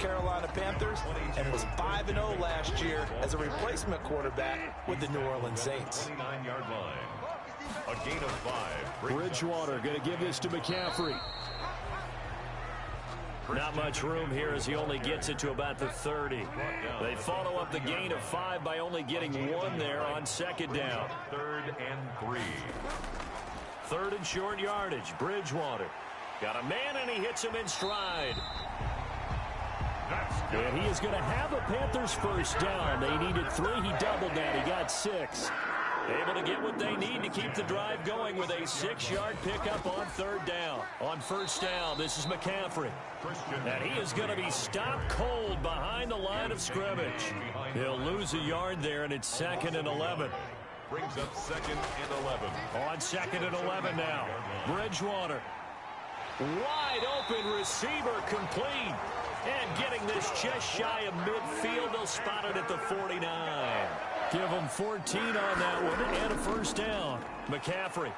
Carolina Panthers and was 5-0 last year as a replacement quarterback with the New Orleans Saints. 29-yard line. A gain of 5. Bridgewater going to give this to McCaffrey. Not much room here as he only gets it to about the 30. They follow up the gain of 5 by only getting 1 there on second down. 3rd and 3. 3rd and short yardage. Bridgewater got a man, and he hits him in stride. And he is going to have a Panthers first down. They needed 3. He doubled that. He got 6. Able to get what they need to keep the drive going with a 6-yard pickup on 3rd down. On 1st down, this is McCaffrey. And he is going to be stopped cold behind the line of scrimmage. He'll lose a yard there, and it's 2nd and 11. Brings up 2nd and 11. On 2nd and 11 now. Bridgewater. Wide open receiver complete. And getting this just shy of midfield. They'll spot it at the 49. Give him 14 on that one and a first down. McCaffrey.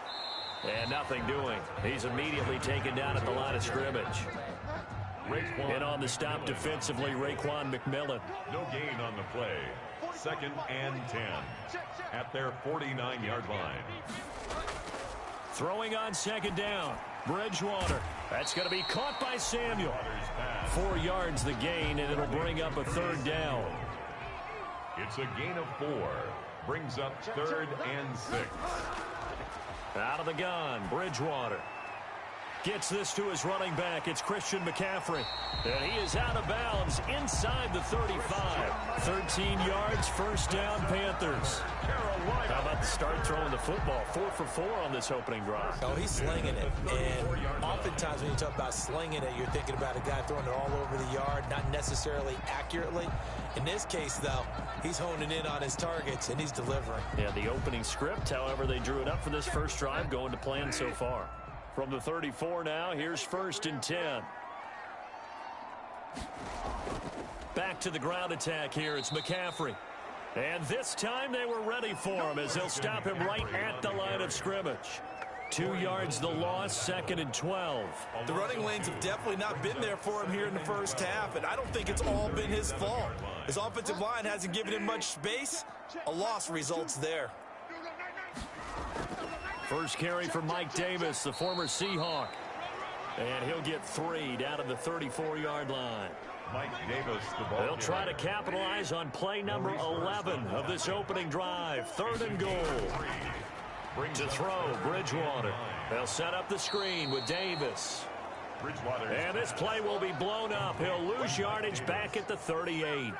And nothing doing. He's immediately taken down at the line of scrimmage. And on the stop defensively, Raekwon McMillan. No gain on the play. 2nd and 10 at their 49-yard line. Throwing on 2nd down. Bridgewater. That's going to be caught by Samuel. 4 yards the gain, and it'll bring up a 3rd down. It's a gain of 4. Brings up 3rd and 6. Out of the gun, Bridgewater. Gets this to his running back. It's Christian McCaffrey. And he is out of bounds inside the 35. 13 yards, first down, Panthers. How about the start throwing the football? 4 for 4 on this opening drive. Oh, he's slinging it. And oftentimes when you talk about slinging it, you're thinking about a guy throwing it all over the yard, not necessarily accurately. In this case, though, he's honing in on his targets, and he's delivering. Yeah, the opening script, however, they drew it up for this first drive, going to plan so far. From the 34 now, here's 1st and 10. Back to the ground attack here. It's McCaffrey. And this time they were ready for him as they'll stop him right at the line of scrimmage. 2 yards the loss, 2nd and 12. The running lanes have definitely not been there for him here in the first half, and I don't think it's all been his fault. His offensive line hasn't given him much space. A loss results there. First carry for Mike Davis, the former Seahawk. And he'll get 3 down to the 34-yard line. Mike Davis, the ball. They'll try to capitalize on play number 11 of this opening drive. 3rd and goal. To throw, Bridgewater. They'll set up the screen with Davis. And this play will be blown up. He'll lose yardage back at the 38.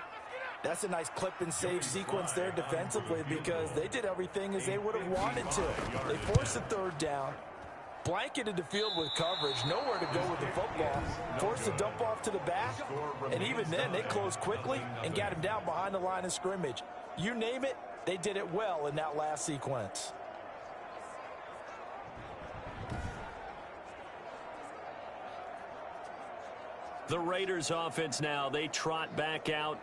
That's a nice clip and save sequence there defensively because they did everything as they would have wanted to. They forced the 3rd down, blanketed the field with coverage, nowhere to go with the football, forced the dump off to the back, and even then they closed quickly and got him down behind the line of scrimmage. You name it, they did it well in that last sequence. The Raiders offense now, they trot back out.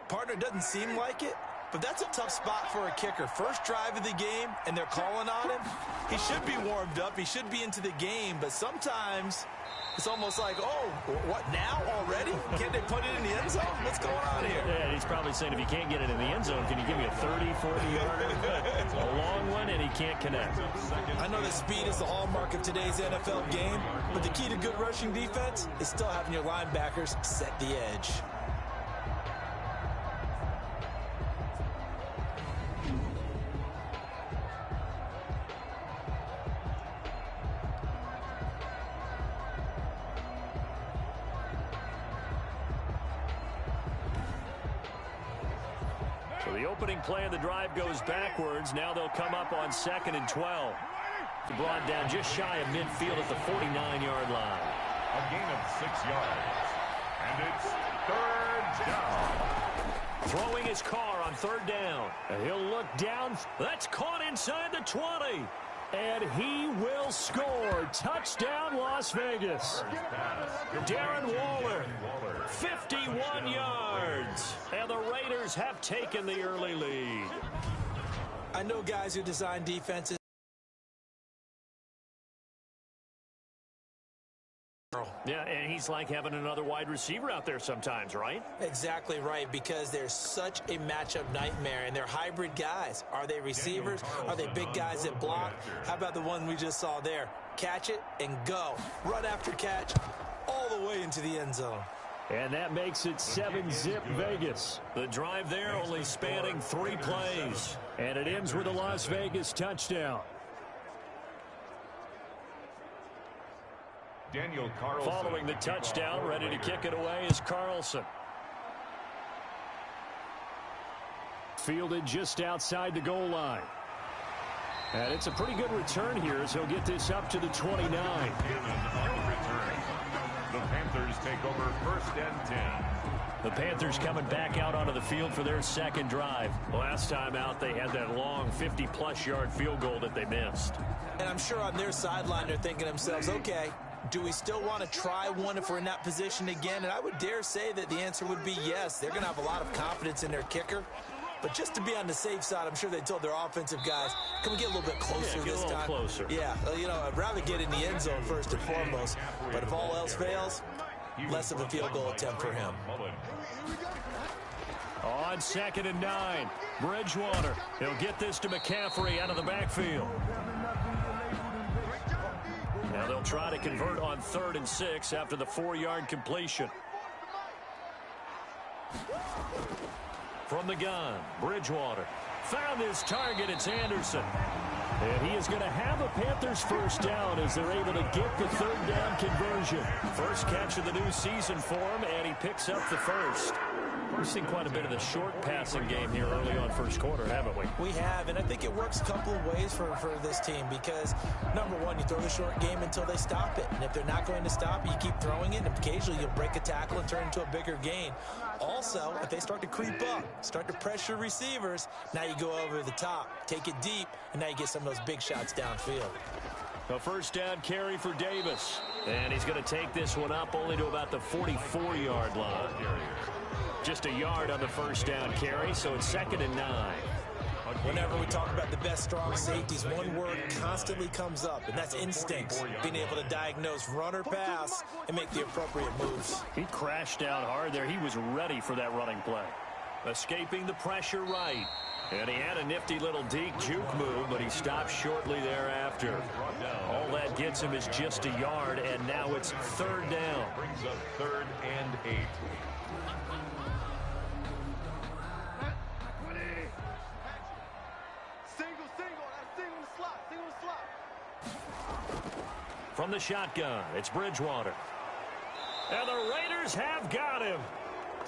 Partner, doesn't seem like it, but that's a tough spot for a kicker. First drive of the game, and they're calling on him. He should be warmed up. He should be into the game, but sometimes it's almost like, oh, what, now already? Can't they put it in the end zone? What's going on here? Yeah, he's probably saying, if you can't get it in the end zone, can you give me a 30, 40-yarder? A long one, and he can't connect. I know that speed is the hallmark of today's NFL game, but the key to good rushing defense is still having your linebackers set the edge. The opening play of the drive goes backwards. Now they'll come up on 2nd and 12. Brought down just shy of midfield at the 49-yard line. A gain of 6 yards. And it's 3rd down. Throwing his car on 3rd down. And he'll look down. That's caught inside the 20. And he will score. Touchdown, Las Vegas. Darren Waller, 51 yards. And the Raiders have taken the early lead. I know guys who design defenses Yeah, and he's like having another wide receiver out there sometimes, right? Exactly right, because they're such a matchup nightmare, and they're hybrid guys. Are they receivers? Are they big guys that block? How about the one we just saw there? Catch it and go. Run after catch all the way into the end zone. And that makes it 7-zip Vegas. The drive there only spanning 3 plays. And it ends with a Las Vegas touchdown. Daniel Carlson. Following the touchdown, ready to kick it away is Carlson. Fielded just outside the goal line. And it's a pretty good return here as he'll get this up to the 29. The Panthers take over 1st and 10. The Panthers coming back out onto the field for their second drive. Last time out, they had that long 50-plus yard field goal that they missed. And I'm sure on their sideline they're thinking to themselves, okay, do we still want to try one if we're in that position again? And I would dare say that the answer would be yes. They're going to have a lot of confidence in their kicker. But just to be on the safe side, I'm sure they told their offensive guys, can we get a little bit closer this time? Closer. Yeah, you know, I'd rather get in the end zone first and foremost. But if all else fails, less of a field goal attempt for him. On 2nd and 9, Bridgewater. He'll get this to McCaffrey out of the backfield. Now they'll try to convert on 3rd and 6 after the 4-yard completion. From the gun, Bridgewater. Found his target, it's Anderson. And he is going to have a Panthers first down as they're able to get the 3rd down conversion. First catch of the new season for him, and he picks up the first. We've seen quite a bit of the short passing game here early on first quarter, haven't we? We have, and I think it works a couple of ways for this team because, number one, you throw the short game until they stop it. And if they're not going to stop it, you keep throwing it, and occasionally you'll break a tackle and turn it into a bigger gain. Also, if they start to creep up, start to pressure receivers, now you go over the top, take it deep, and now you get some of those big shots downfield. A first down carry for Davis. And he's going to take this one up only to about the 44-yard line. Just a yard on the first down carry, so it's 2nd and 9. Whenever we talk about the best strong safeties, one word constantly comes up, and that's instincts. Being able to diagnose run or pass and make the appropriate moves. He crashed down hard there. He was ready for that running play. Escaping the pressure right. And he had a nifty little deke juke move, but he stopped shortly thereafter. All that gets him is just a yard, and now it's 3rd down. Brings up 3rd and 8. From the shotgun, it's Bridgewater. And the Raiders have got him.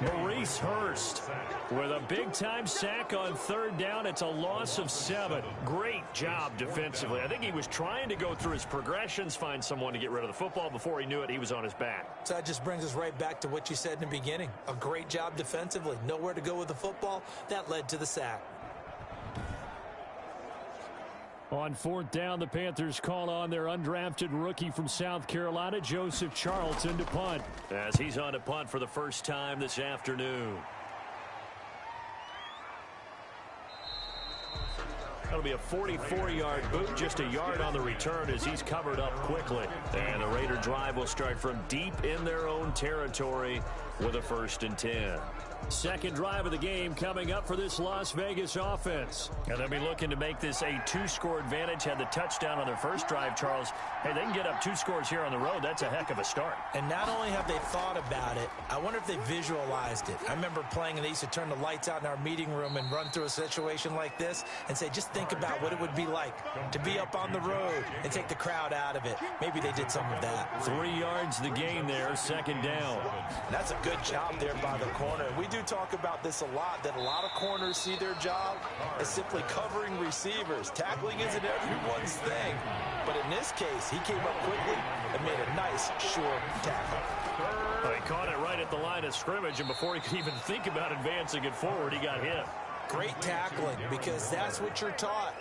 Maurice Hurst with a big-time sack on 3rd down. It's a loss of 7. Great job defensively. I think he was trying to go through his progressions, find someone to get rid of the football. Before he knew it, he was on his back. So that just brings us right back to what you said in the beginning. A great job defensively. Nowhere to go with the football. That led to the sack. On 4th down, the Panthers call on their undrafted rookie from South Carolina, Joseph Charlton, to punt. As he's on to punt for the first time this afternoon. That'll be a 44-yard boot, just a yard on the return as he's covered up quickly. And the Raider drive will start from deep in their own territory with a 1st and 10. Second drive of the game coming up for this Las Vegas offense. And they'll be looking to make this a 2-score advantage. Had the touchdown on their first drive, Charles. Hey, they can get up 2 scores here on the road. That's a heck of a start. And not only have they thought about it, I wonder if they visualized it. I remember playing and they used to turn the lights out in our meeting room and run through a situation like this and say, just think about what it would be like to be up on the road and take the crowd out of it. Maybe they did some of that. 3 yards the gain there, 2nd down. And that's a good job there by the corner. We do talk about this a lot, that a lot of corners see their job as simply covering receivers. Tackling isn't everyone's thing. But in this case, he came up quickly and made a nice, sure tackle. Well, he caught it right at the line of scrimmage, and before he could even think about advancing it forward, he got hit. Great tackling, because that's what you're taught.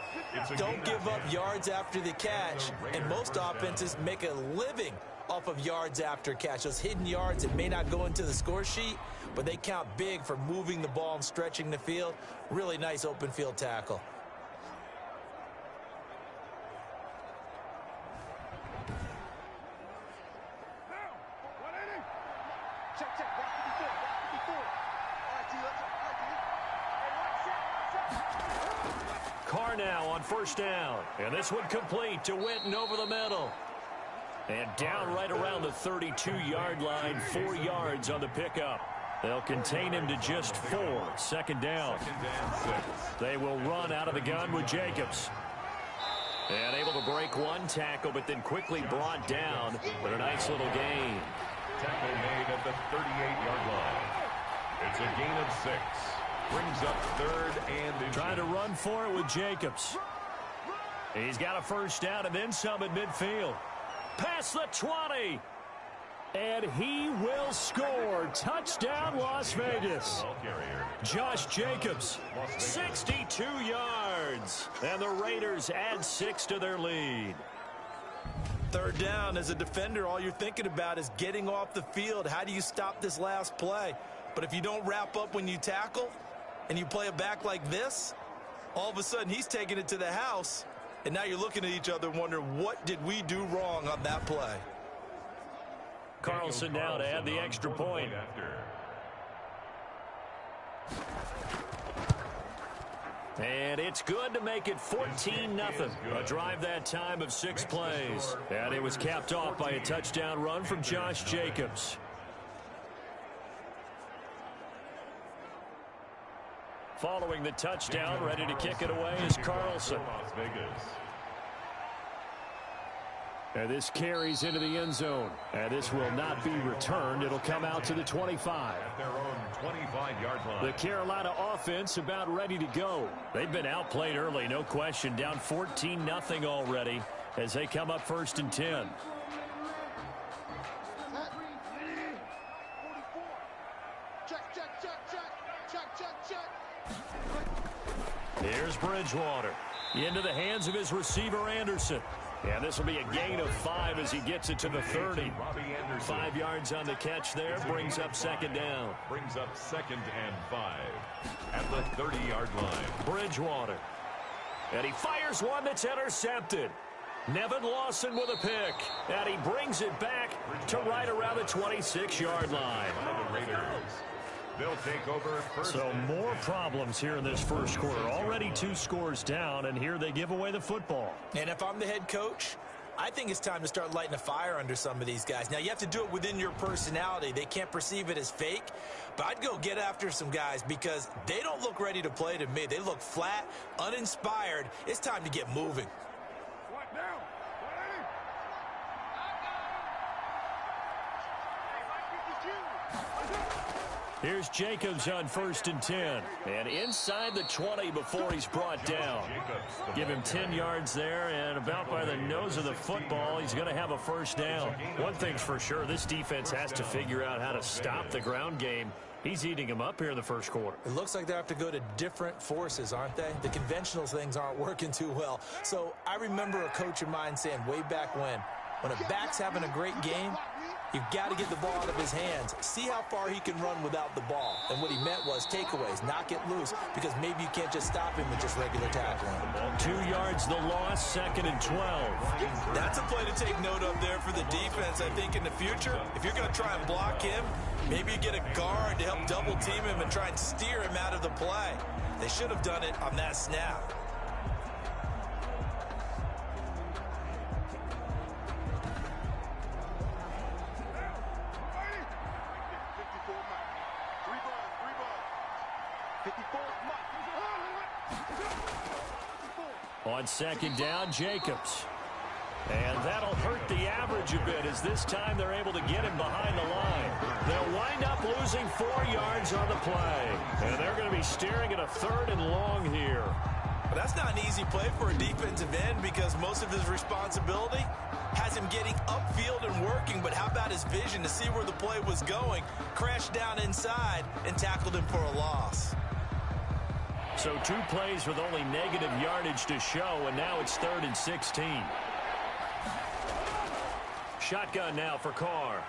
Don't give up yards after the catch, and most offenses make a living off of yards after catch. Those hidden yards that may not go into the score sheet, but they count big for moving the ball and stretching the field. Really nice open field tackle. Carr now on first down. And this one complete to Witten over the middle. And down right around the 32-yard line, 4 yards on the pickup. They'll contain him to just 4. Second down. They will run out of the gun with Jacobs. And able to break one tackle, but then quickly brought down with a nice little gain. Tackle made at the 38-yard line. It's a gain of 6. Brings up 3rd and trying to run for it with Jacobs. He's got a first down and then some at midfield. Past the 20. And he will score. Touchdown, Las Vegas. Josh Jacobs, 62 yards. And the Raiders add 6 to their lead. Third down, as a defender, all you're thinking about is getting off the field. How do you stop this last play? But if you don't wrap up when you tackle and you play it back like this, all of a sudden he's taking it to the house. And now you're looking at each other and wondering, what did we do wrong on that play? Carlson now to add the extra point. And it's good to make it 14-0. A drive that time of 6 plays. And it was capped off by a touchdown run from Josh Jacobs. Following the touchdown, ready to kick it away is Carlson. And this carries into the end zone. And this will not be returned. It'll come out to the 25. At their own 25-yard line. The Carolina offense about ready to go. They've been outplayed early, no question. Down 14-0 already as they come up 1st and 10. Here's Bridgewater. Into the hands of his receiver, Anderson. And this will be a gain of 5 as he gets it to the 30. 5 yards on the catch there. Brings up 2nd down. Brings up 2nd and 5 at the 30-yard line. Bridgewater. And he fires one that's intercepted. Nevin Lawson with a pick. And he brings it back to right around the 26-yard line. The Raiders. They'll take over first. So more problems here in this first quarter. Already 2 scores down, and here they give away the football. And if I'm the head coach, I think it's time to start lighting a fire under some of these guys. Now, you have to do it within your personality. They can't perceive it as fake, but I'd go get after some guys because they don't look ready to play to me. They look flat, uninspired. It's time to get moving. Here's Jacobs on 1st and 10. And inside the 20 before he's brought down. Give him 10 yards there, and about by the nose of the football, he's going to have a first down. One thing's for sure, this defense has to figure out how to stop the ground game. He's eating him up here in the first quarter. It looks like they have to go to different forces, aren't they? The conventional things aren't working too well. So I remember a coach of mine saying way back when a back's having a great game, you've got to get the ball out of his hands. See how far he can run without the ball. And what he meant was takeaways, not get loose, because maybe you can't just stop him with just regular tackling. 2 yards the loss, 2nd and 12. That's a play to take note of there for the defense, I think, in the future. If you're going to try and block him, maybe you get a guard to help double team him and try and steer him out of the play. They should have done it on that snap. On 2nd down, Jacobs. And that'll hurt the average a bit as this time they're able to get him behind the line. They'll wind up losing 4 yards on the play. And they're going to be staring at a 3rd and long here. But that's not an easy play for a defensive end because most of his responsibility has him getting upfield and working. But how about his vision to see where the play was going, crashed down inside, and tackled him for a loss. So 2 plays with only negative yardage to show, and now it's 3rd and 16. Shotgun now for Carr.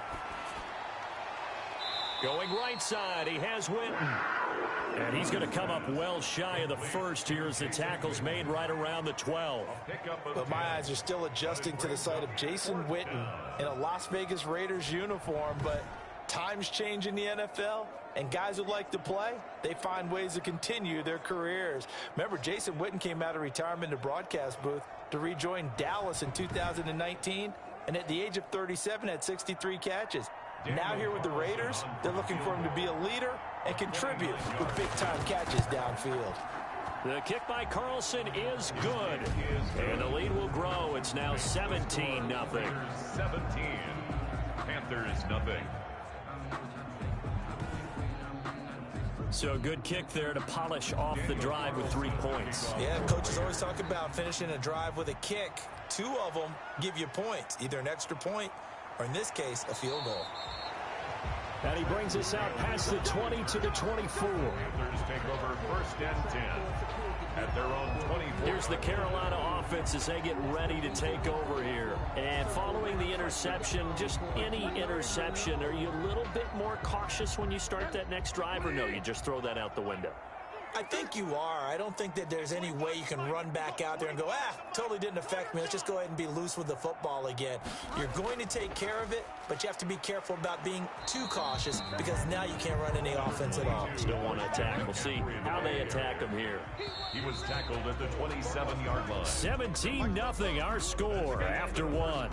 Going right side, he has Witten. And he's going to come up well shy of the first here as the tackle's made right around the 12. But my eyes are still adjusting to the sight of Jason Witten in a Las Vegas Raiders uniform, but Times change in the NFL, and guys who like to play, they find ways to continue their careers. Remember, Jason Witten came out of retirement in the broadcast booth to rejoin Dallas in 2019, and at the age of 37 had 63 catches. Now here with the Raiders, they're looking for him to be a leader and contribute with big-time catches downfield. The kick by Carlson is good, and the lead will grow. It's now 17-0. 17. Panthers nothing. So good kick there to polish off the drive with 3 points. Yeah, coaches always talk about finishing a drive with a kick. 2 of them give you points, either an extra point or, in this case, a field goal. And he brings us out past the 20 to the 24. Panthers take over 1st and 10 at their own 24. Here's the Carolina offense as they get ready to take over here. And following the interception, just any interception, are you a little bit more cautious when you start that next drive, or no, you just throw that out the window? I think you are. I don't think that there's any way you can run back out there and go, totally didn't affect me. Let's just go ahead and be loose with the football again. You're going to take care of it, but you have to be careful about being too cautious because now you can't run any offense at all. Still want to attack. We'll see how they attack him here. He was tackled at the 27-yard line. 17-0 our score after 1.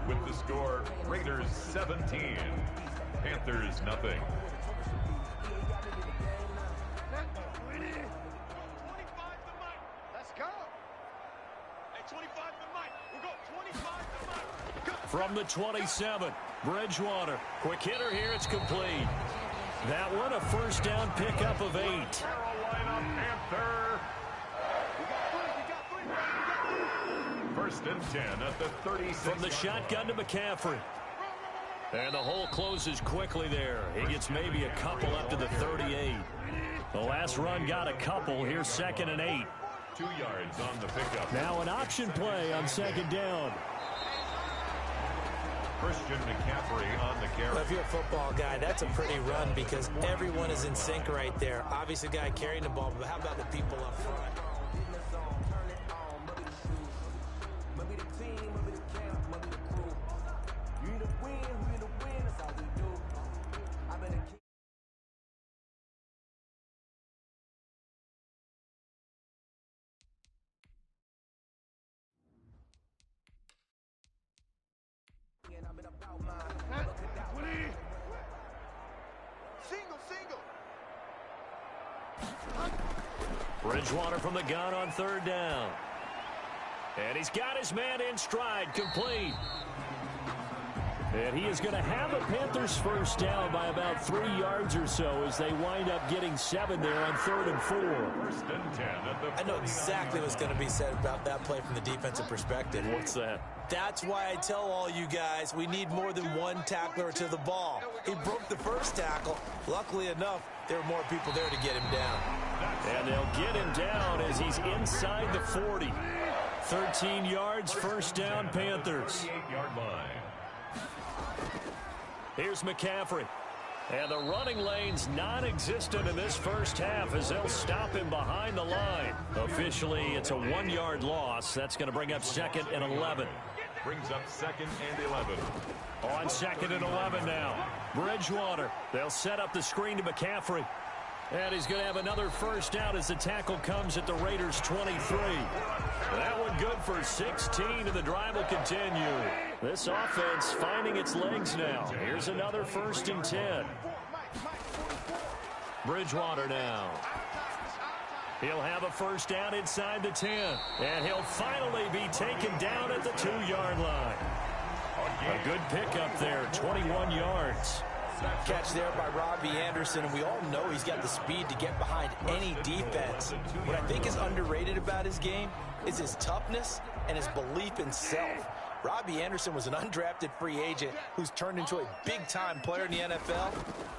With the score, Raiders 17, Panthers nothing. From the 27, Bridgewater. Quick hitter here, it's complete. That one, a first down pickup of 8. Carolina Panther. 1st and 10 at the 36. From the shotgun to McCaffrey. And the hole closes quickly there. He gets maybe a couple up to the 38. The last run got a couple. Here's 2nd and 8. 2 yards on the pickup. Now an option play on 2nd down. Christian McCaffrey on the carry. Well, if you're a football guy, that's a pretty run because everyone is in sync right there. Obviously, the guy carrying the ball, but how about the people up front? Bridgewater from the gun on 3rd down. And he's got his man in stride, complete. And he is going to have a Panthers first down by about 3 yards or so as they wind up getting 7 there on 3rd and 4. 1st and 10 at the I know exactly what's going to be said about that play from the defensive perspective. What's that? That's why I tell all you guys we need more than one tackler to the ball. He broke the first tackle. Luckily enough, there were more people there to get him down. And they'll get him down as he's inside the 40. 13 yards, first down, Panthers. 38-yard line. Here's McCaffrey. And the running lane's non-existent in this first half as they'll stop him behind the line. Officially, it's a 1-yard loss. That's going to bring up 2nd and 11. Brings up 2nd and 11. On 2nd and 11 now. Bridgewater. They'll set up the screen to McCaffrey. And he's going to have another first down as the tackle comes at the Raiders' 23. That one good for 16, and the drive will continue. This offense finding its legs now. Here's another 1st and 10. Bridgewater now. He'll have a first down inside the 10. And he'll finally be taken down at the 2-yard line. A good pickup there, 21 yards. Catch there by Robbie Anderson, and we all know he's got the speed to get behind any defense. What I think is underrated about his game is his toughness and his belief in self. Robbie Anderson was an undrafted free agent who's turned into a big-time player in the NFL,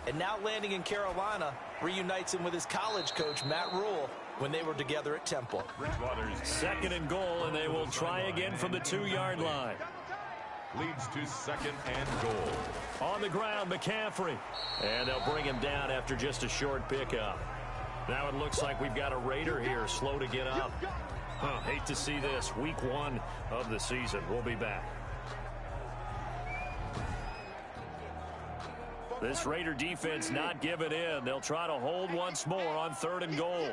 and now landing in Carolina reunites him with his college coach, Matt Rule, when they were together at Temple. 2nd and goal, and they will try again from the 2-yard line. Leads to 2nd and goal. On the ground, McCaffrey. And they'll bring him down after just a short pickup. Now it looks like we've got a Raider here, slow to get up. Hate to see this. Week 1 of the season. We'll be back. This Raider defense not giving in. They'll try to hold once more on 3rd and goal.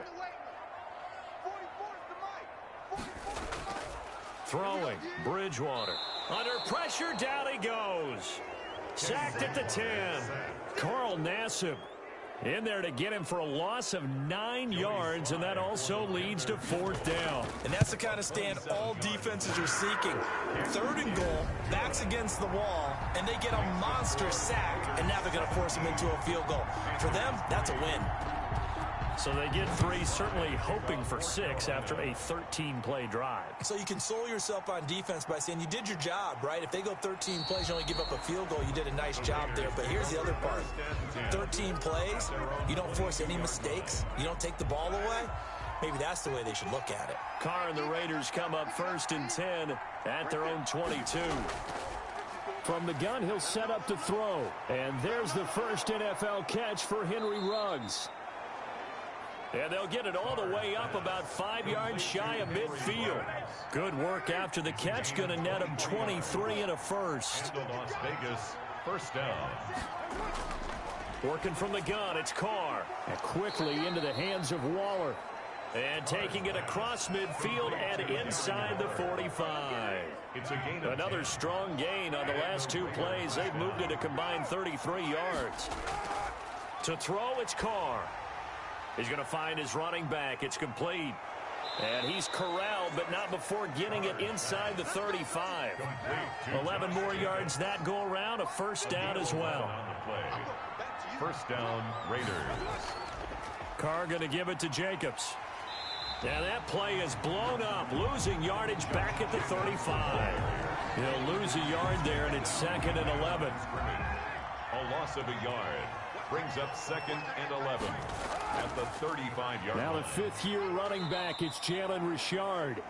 Throwing, Bridgewater. Under pressure, down he goes. Sacked at the 10. Carl Nassib in there to get him for a loss of 9 yards, and that also leads to 4th down. And that's the kind of stand all defenses are seeking. 3rd and goal, backs against the wall, and they get a monster sack, and now they're going to force him into a field goal. For them, that's a win. So they get 3, certainly hoping for 6 after a 13-play drive. So you console yourself on defense by saying you did your job, right? If they go 13 plays, you only give up a field goal, you did a nice job there. But here's the other part. 13 plays, you don't force any mistakes, you don't take the ball away. Maybe that's the way they should look at it. Carr and the Raiders come up 1st and 10 at their own 22. From the gun, he'll set up to throw. And there's the first NFL catch for Henry Ruggs. And they'll get it all the way up about 5 yards shy of midfield. Good work after the catch. Going to net him 23 and a first. Las Vegas, 1st down. Working from the gun, it's Carr. And quickly into the hands of Waller. And taking it across midfield and inside the 45. It's a gain of Another strong gain on the last 2 plays. They've moved it a combined 33 yards. To throw, it's Carr. He's going to find his running back. It's complete. And he's corralled, but not before getting it inside the 35. 11 more yards that go around. A 1st down as well. 1st down, Raiders. Carr going to give it to Jacobs. And that play is blown up, losing yardage back at the 35. He'll lose a yard there, and it's 2nd and 11. A loss of a yard. Brings up 2nd and 11 at the 35-yard line. Now the 5th-year running back, it's Jalen Richard.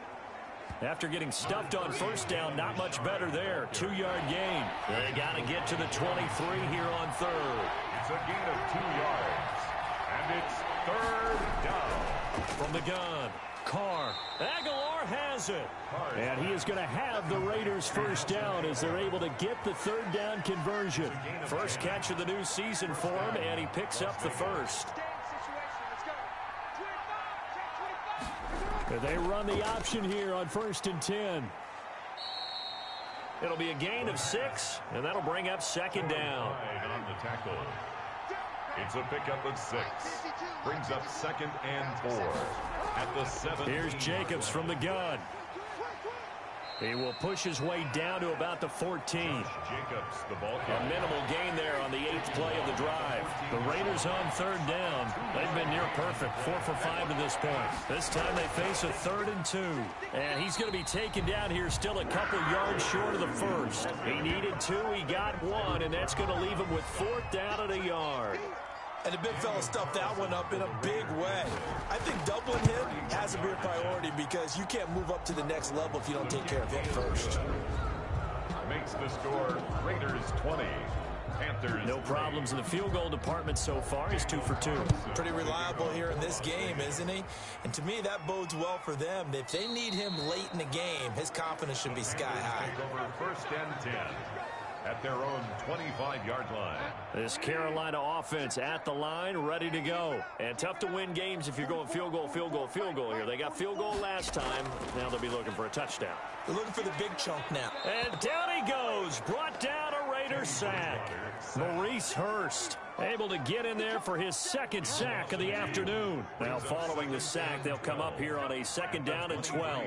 After getting stuffed on 1st down, not much better there. 2-yard gain. They got to get to the 23 here on 3rd. It's a gain of 2 yards. And it's 3rd down. From the gun, Carr. Aguilar has it. And he is going to have the Raiders' 1st down as they're able to get the 3rd down conversion. First catch of the new season for him, and he picks up the 1st. They run the option here on 1st and 10. It'll be a gain of 6, and that'll bring up 2nd down. On the tackle. It's a pickup of 6. Brings up 2nd and 4 at the 7. Here's Jacobs from the gun. He will push his way down to about the 14. Jacobs, the ball A minimal gain there on the 8th play of the drive. The Raiders on 3rd down. They've been near perfect, 4 for 5 to this point. This time they face a 3rd and 2. And he's going to be taken down here still a couple yards short of the 1st. He needed 2, he got 1, and that's going to leave him with 4th down at a yard. And the big fella stuffed that one up in a big way. I think doubling him has to be a priority because you can't move up to the next level if you don't take care of him first. Makes the score Raiders 20. Panthers. No problems in the field goal department so far. He's 2 for 2. Pretty reliable here in this game, isn't he? And to me, that bodes well for them. If they need him late in the game, his confidence should be sky high. Over 1st and 10. At their own 25-yard line. This Carolina offense at the line, ready to go. And tough to win games if you're going field goal, field goal, field goal here. They got field goal last time. Now they'll be looking for a touchdown. They're looking for the big chunk now. And down he goes. Brought down a Raiders sack. Maurice Hurst able to get in there for his 2nd sack of the afternoon. Now following the sack, they'll come up here on a 2nd down and 12.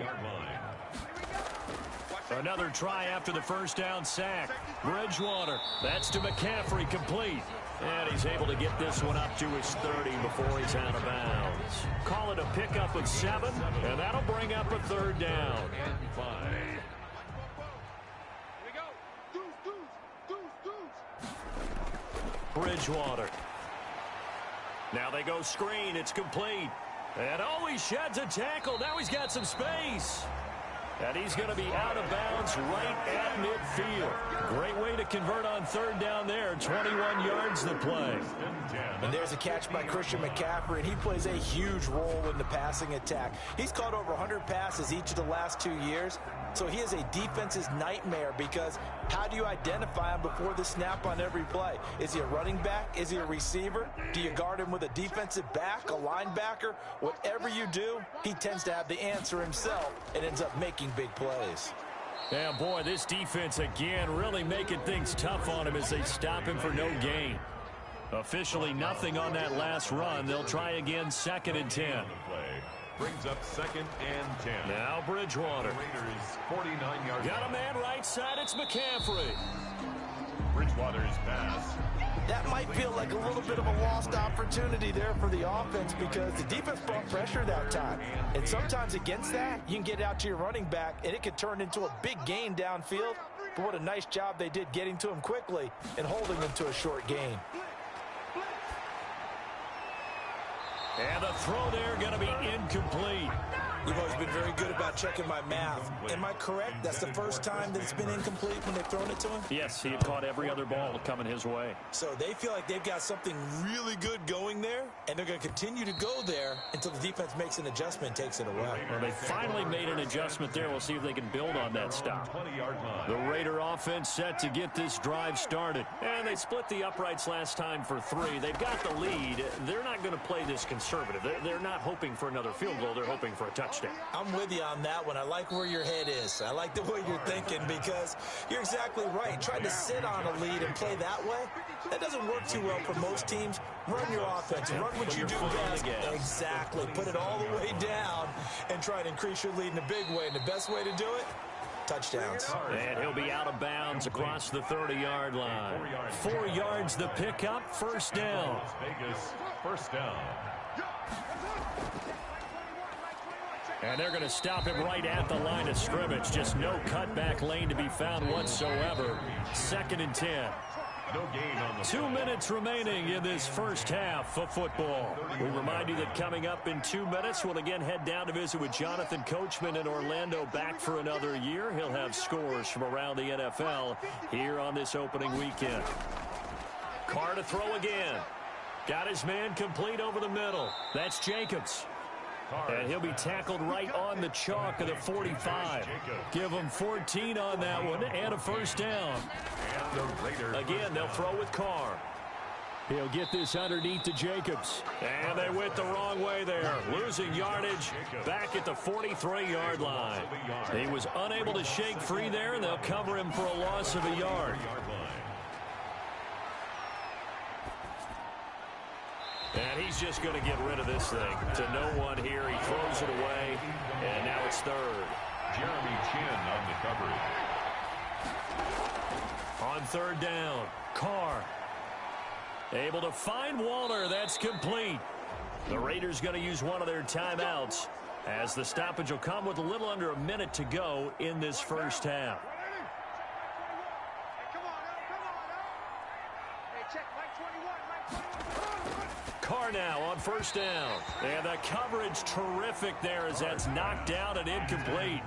Another try after the 1st down sack. Bridgewater. That's to McCaffrey, complete. And he's able to get this one up to his 30 before he's out of bounds. Call it a pickup of 7, and that'll bring up a 3rd down. And 5. Bridgewater. Now they go screen. It's complete. And oh, he sheds a tackle. Now he's got some space. And he's going to be out of bounds right at midfield. Great way to convert on 3rd down there. 21 yards to play. And there's a catch by Christian McCaffrey, and he plays a huge role in the passing attack. He's caught over 100 passes each of the last 2 years. So he is a defense's nightmare because how do you identify him before the snap on every play? Is he a running back? Is he a receiver? Do you guard him with a defensive back, a linebacker? Whatever you do, he tends to have the answer himself and ends up making big plays. Yeah, boy, this defense again really making things tough on him as they stop him for no gain. Officially nothing on that last run. They'll try again, 2nd and 10. Brings up 2nd and 10. Now Bridgewater. Raiders 49 yards. Got a man right side. It's McCaffrey. Bridgewater's pass. That might feel like a little bit of a lost opportunity there for the offense because the defense brought pressure that time. And sometimes against that, you can get out to your running back, and it could turn into a big gain downfield. But what a nice job they did getting to him quickly and holding him to a short gain. And the throw there going to be incomplete. You've always been very good about checking my math. Am I correct? That's the first time that it's been incomplete when they've thrown it to him? Yes, he had caught every other ball coming his way. So they feel like they've got something really good going there, and they're going to continue to go there until the defense makes an adjustment and takes it away. Well, they finally made an adjustment there. We'll see if they can build on that stop. The Raider offense set to get this drive started. And they split the uprights last time for 3. They've got the lead. They're not going to play this conservative. They're not hoping for another field goal. They're hoping for a touchdown. I'm with you on that one. I like where your head is. I like the way you're thinking because you're exactly right. Trying to sit on a lead and play that way, that doesn't work too well for most teams. Run your offense. Run what you do best. Exactly. Put it all the way down and try to increase your lead in a big way. And the best way to do it, touchdowns. And he'll be out of bounds across the 30-yard line. 4 yards the pickup, 1st down. Vegas, 1st down. And they're going to stop him right at the line of scrimmage. Just no cutback lane to be found whatsoever. 2nd and 10. No gain on the 2 minutes remaining in this first half of football. We remind you that coming up in 2 minutes, we'll again head down to visit with Jonathan Coachman in Orlando, back for another year. He'll have scores from around the NFL here on this opening weekend. Carr to throw again. Got his man complete over the middle. That's Jacobs. And he'll be tackled right on the chalk of the 45. Give him 14 on that one and a 1st down. Again, they'll throw with Carr. He'll get this underneath to Jacobs. And they went the wrong way there. Losing yardage back at the 43-yard line. He was unable to shake free there, and they'll cover him for a loss of a yard. And he's just going to get rid of this thing to no one here. He throws it away, and now it's 3rd. Jeremy Chin on the coverage. On 3rd down, Carr able to find Waller. That's complete. The Raiders going to use one of their timeouts as the stoppage will come with a little under a minute to go in this first half. Carr now on 1st down. And the coverage terrific there as that's knocked down and incomplete.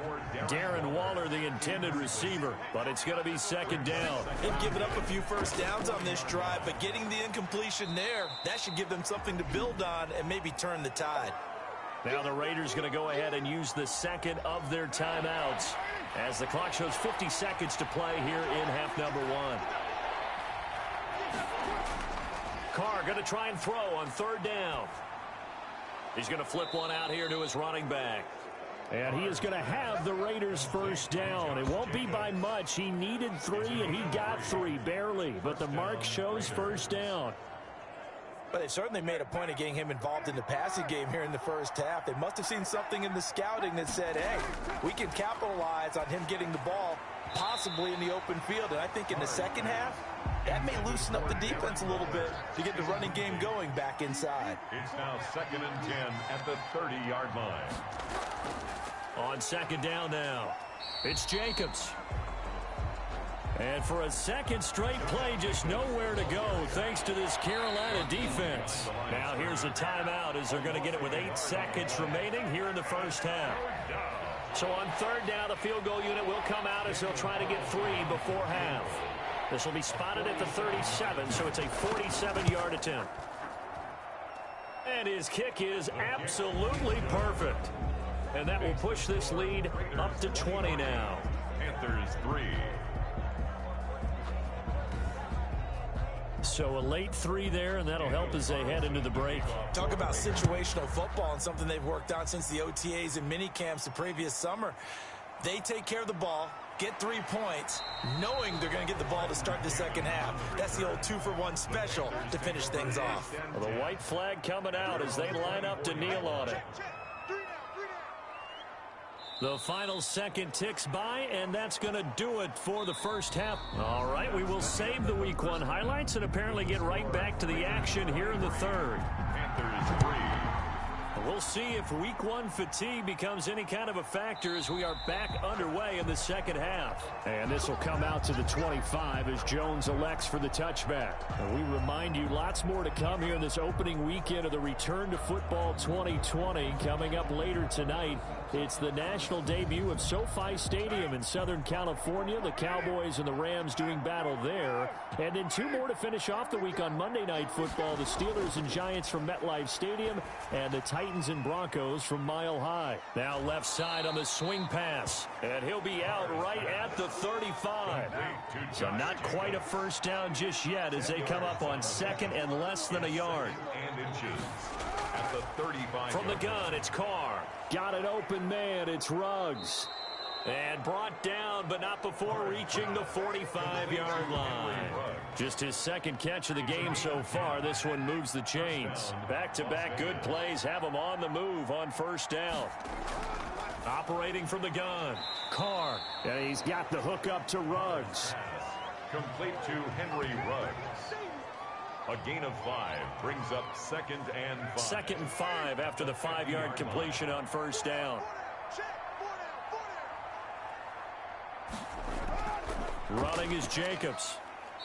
Darren Waller, the intended receiver, but it's going to be 2nd down. They've given up a few first downs on this drive, but getting the incompletion there, that should give them something to build on and maybe turn the tide. Now the Raiders going to go ahead and use the 2nd of their timeouts as the clock shows 50 seconds to play here in half number 1. Carr going to try and throw on 3rd down. He's going to flip one out here to his running back. And he is going to have the Raiders' 1st down. It won't be by much. He needed 3, and he got 3, barely. But the mark shows 1st down. But they certainly made a point of getting him involved in the passing game here in the first half. They must have seen something in the scouting that said, hey, we can capitalize on him getting the ball possibly in the open field. And I think in the second half, that may loosen up the defense a little bit to get the running game going back inside. It's now 2nd and 10 at the 30-yard line. On 2nd down now, it's Jacobs. And for a second straight play, just nowhere to go thanks to this Carolina defense. Now here's a timeout as they're going to get it with 8 seconds remaining here in the first half. So on 3rd down, the field goal unit will come out as they'll try to get 3 before half. This will be spotted at the 37, so it's a 47-yard attempt. And his kick is absolutely perfect. And that will push this lead up to 20 now. Panthers 3. So a late 3 there, and that'll help as they head into the break. Talk about situational football and something they've worked on since the OTAs and mini camps the previous summer. They take care of the ball, get 3 points, knowing they're going to get the ball to start the second half. That's the old 2-for-1 special to finish things off. Well, the white flag coming out as they line up to kneel on it. The final second ticks by, and that's going to do it for the first half. All right, we will save the Week 1 highlights and apparently get right back to the action here in the third. Panthers 3. We'll see if Week 1 fatigue becomes any kind of a factor as we are back underway in the second half. And this will come out to the 25 as Jones elects for the touchback. And we remind you, lots more to come here in this opening weekend of the Return to Football 2020. Coming up later tonight, it's the national debut of SoFi Stadium in Southern California. The Cowboys and the Rams doing battle there. And then 2 more to finish off the week on Monday Night Football. The Steelers and Giants from MetLife Stadium and the Titans and Broncos from Mile High. Now left side on the swing pass. And he'll be out right at the 35. So not quite a first down just yet as they come up on second and less than a yard. At the 35. From the gun, it's Carr. Got it open, man. It's Ruggs. And brought down, but not before reaching the 45-yard line. Just his second catch of the game so far. This one moves the chains. Back-to-back good plays have him on the move on first down. Operating from the gun, Carr. And he's got the hook up to Ruggs. Complete to Henry Ruggs. A gain of 5 brings up 2nd and 5. 2nd and 5 after the 5-yard completion on first down. Running is Jacobs.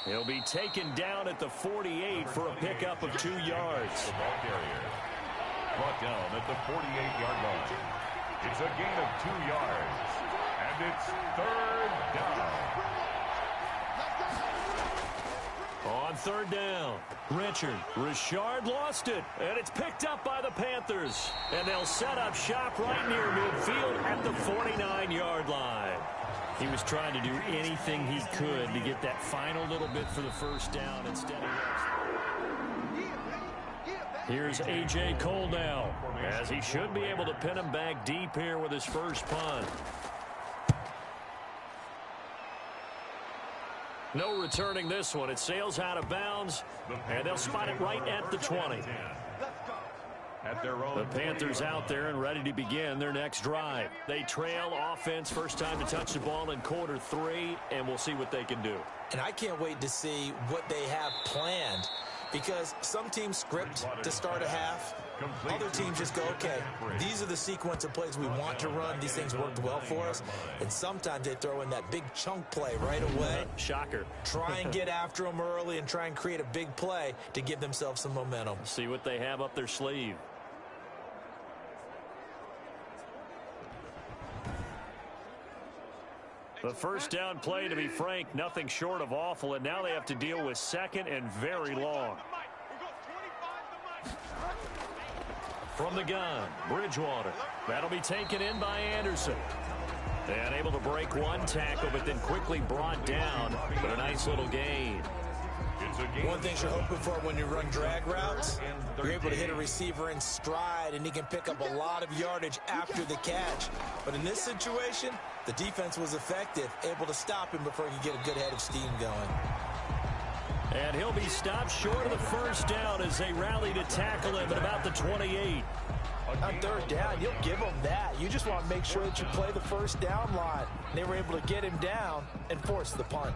He'll be taken down at the 48 for a pickup of 2 yards. Brought down at the 48-yard line. It's a gain of 2 yards. And it's 3rd down. On 3rd down, Richard lost it, and it's picked up by the Panthers. And they'll set up shop right near midfield at the 49-yard line. He was trying to do anything he could to get that final little bit for the first down instead of... Here's A.J. Cole now, as he should be able to pin him back deep here with his first punt. No returning this one. It sails out of bounds, and they'll spot it right at the 20. The Panthers out there and ready to begin their next drive. They trail offense, first time to touch the ball in quarter 3, and we'll see what they can do. And I can't wait to see what they have planned, because some teams script to start a half. Other teams just go, okay, these are the sequence of plays we want to run. These things worked well for us. And sometimes they throw in that big chunk play right away. Shocker. Try and get after them early and try and create a big play to give themselves some momentum. See what they have up their sleeve. The first down play, to be frank, nothing short of awful, and now they have to deal with 2nd and very long. From the gun, Bridgewater. That'll be taken in by Anderson. And able to break one tackle, but then quickly brought down. But a nice little gain. One thing you're hoping for when you run drag routes, you're able to hit a receiver in stride, and he can pick up a lot of yardage after the catch. But in this situation, the defense was effective, able to stop him before he could get a good head of steam going. And he'll be stopped short of the first down as they rally to tackle him at about the 28. On 3rd down, you'll give them that. You just want to make sure that you play the first down line. They were able to get him down and force the punt.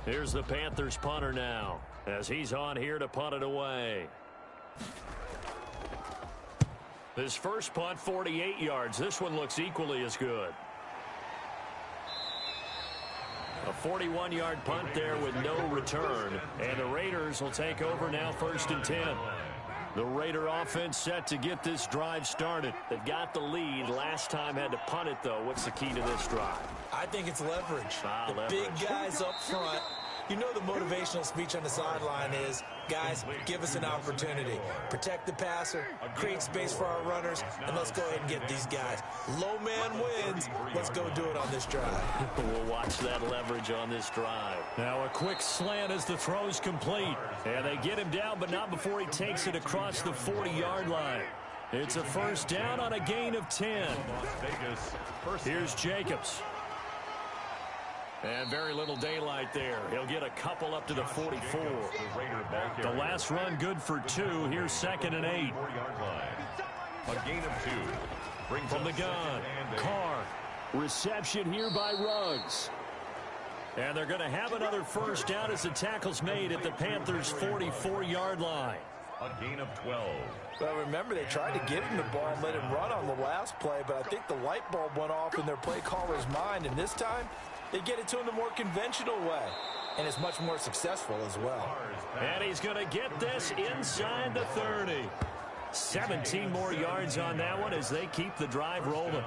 Here's the Panthers punter now, as he's on here to punt it away. His first punt, 48 yards. This one looks equally as good. A 41-yard punt there with no return. And the Raiders will take over now 1st and 10. The Raider offense set to get this drive started. They've got the lead. Last time had to punt it, though. What's the key to this drive? I think it's leverage. Leverage. Big guys up front You know the motivational speech on the sideline is, guys, give us an opportunity. Protect the passer, create space for our runners, and let's go ahead and get these guys. Low man wins. Let's go do it on this drive. We'll watch that leverage on this drive. Now a quick slant as the throw's complete. And they get him down, but not before he takes it across the 40-yard line. It's a first down on a gain of 10. Here's Jacobs. And very little daylight there. He'll get a couple up to the 44. The last run good for 2. Here's 2nd and 8. A gain of 2. Brings From the gun, Carr. Reception here by Ruggs. And they're going to have another first down as the tackle's made at the Panthers' 44-yard line. A gain of 12. Well, remember, they tried to give him the ball and let him run on the last play, but I think the light bulb went off in their play caller's mind, and this time they get it to him the more conventional way, and it's much more successful as well. And he's going to get this inside the 30. 17 more yards on that one as they keep the drive rolling.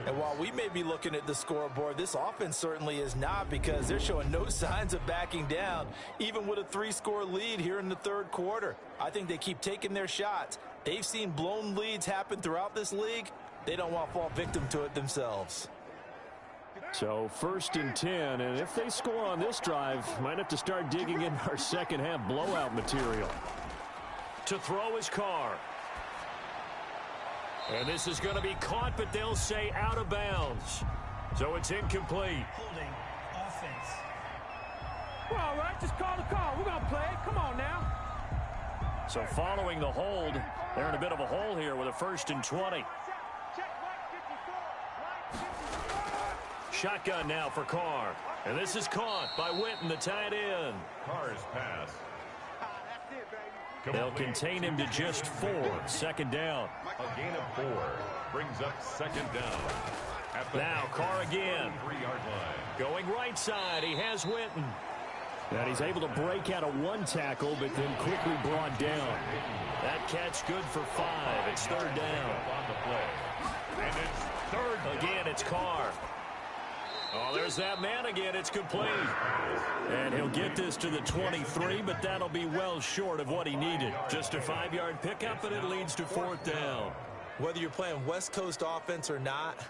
And while we may be looking at the scoreboard, this offense certainly is not, because they're showing no signs of backing down, even with a 3-score lead here in the third quarter. I think they keep taking their shots. They've seen blown leads happen throughout this league. They don't want to fall victim to it themselves. So 1st and 10, and if they score on this drive, might have to start digging in our second half blowout material. To throw his Carr. And this is going to be caught, but they'll say out of bounds. So it's incomplete. Holding offense. We're all right. Just call the call. We're going to play it. Come on now. So following the hold, they're in a bit of a hole here with a 1st and 20. Shotgun now for Carr. And this is caught by Witten, the tight end. Carr's pass. They'll contain him to just 4. 2nd down. A gain of 4. Brings up 2nd down. Now Carr again. 3-yard line. Going right side. He has Witten. And he's able to break out of 1 tackle, but then quickly brought down. That catch good for 5. It's 3rd down. On the play. And it's 3rd. Again, it's Carr. Oh, there's that man again. It's complete. And he'll get this to the 23, but that'll be well short of what he needed. Just a 5-yard pickup, and it leads to 4th down. Whether you're playing West Coast offense or not,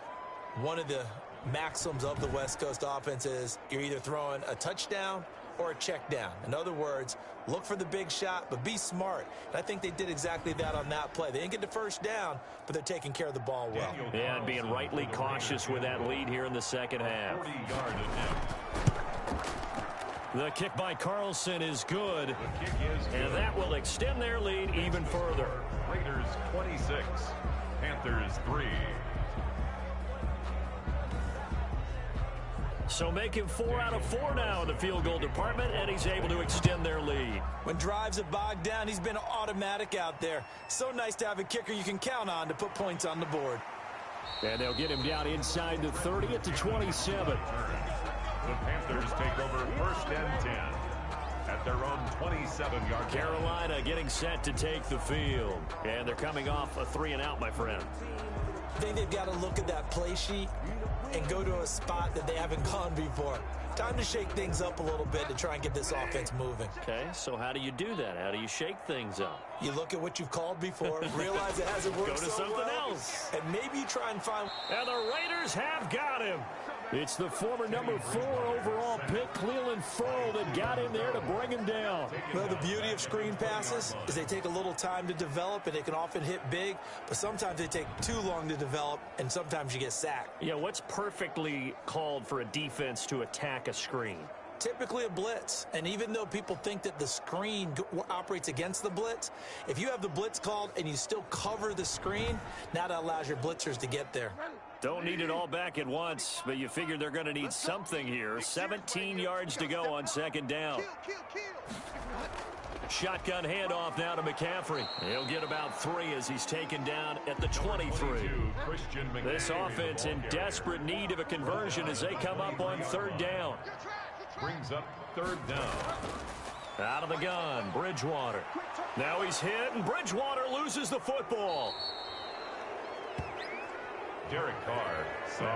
one of the maxims of the West Coast offense is you're either throwing a touchdown or a check down. In other words, look for the big shot, but be smart. And I think they did exactly that on that play. They didn't get the first down, but they're taking care of the ball well. Yeah, and being rightly cautious with that lead here in the second half. 40-yard attempt. The kick by Carlson is good, and that will extend their lead even further. Raiders 26, Panthers 3. So make him 4 out of 4 now in the field goal department, and he's able to extend their lead. When drives are bogged down, he's been automatic out there. So nice to have a kicker you can count on to put points on the board. And they'll get him down inside the 30 at the 27. The Panthers take over 1st and 10 at their own 27-yard line. Carolina getting set to take the field. And they're coming off a 3-and-out, my friend. I think they've got to look at that play sheet and go to a spot that they haven't gone before. Time to shake things up a little bit to try and get this offense moving. Okay, so how do you do that? How do you shake things up? You look at what you've called before, realize it hasn't worked Go to so something well, else. and maybe you try and find... And the Raiders have got him. It's the former number 4 overall pick, Cleveland Ferrell, that got in there to bring him down. Well, the beauty of screen passes is they take a little time to develop, and they can often hit big, but sometimes they take too long to develop, and sometimes you get sacked. Yeah, what's perfectly called for a defense to attack a screen? Typically a blitz, and even though people think that the screen operates against the blitz, if you have the blitz called and you still cover the screen, now that allows your blitzers to get there. Don't need it all back at once, but you figure they're going to need something here. 17 yards to go on 2nd down. Shotgun handoff now to McCaffrey. He'll get about 3 as he's taken down at the 23. This offense in desperate need of a conversion as they come up on 3rd down. Brings up 3rd down. Out of the gun, Bridgewater. Now he's hit, and Bridgewater loses the football. Derek Carr.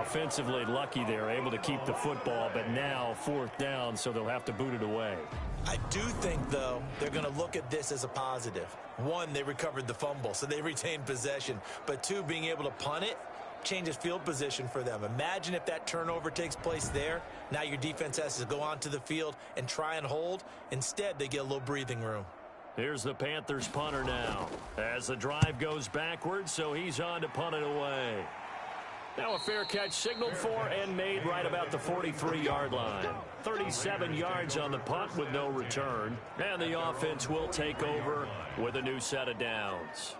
Offensively lucky they're able to keep the football, but now 4th down, so they'll have to boot it away. I do think, though, they're going to look at this as a positive. 1, they recovered the fumble, so they retained possession. But 2, being able to punt it changes field position for them. Imagine if that turnover takes place there. Now your defense has to go onto the field and try and hold. Instead, they get a little breathing room. Here's the Panthers punter now as the drive goes backwards, so he's on to punt it away. Now a fair catch signaled for and made right about the 43-yard line. 37 yards on the punt with no return. And the offense will take over with a new set of downs.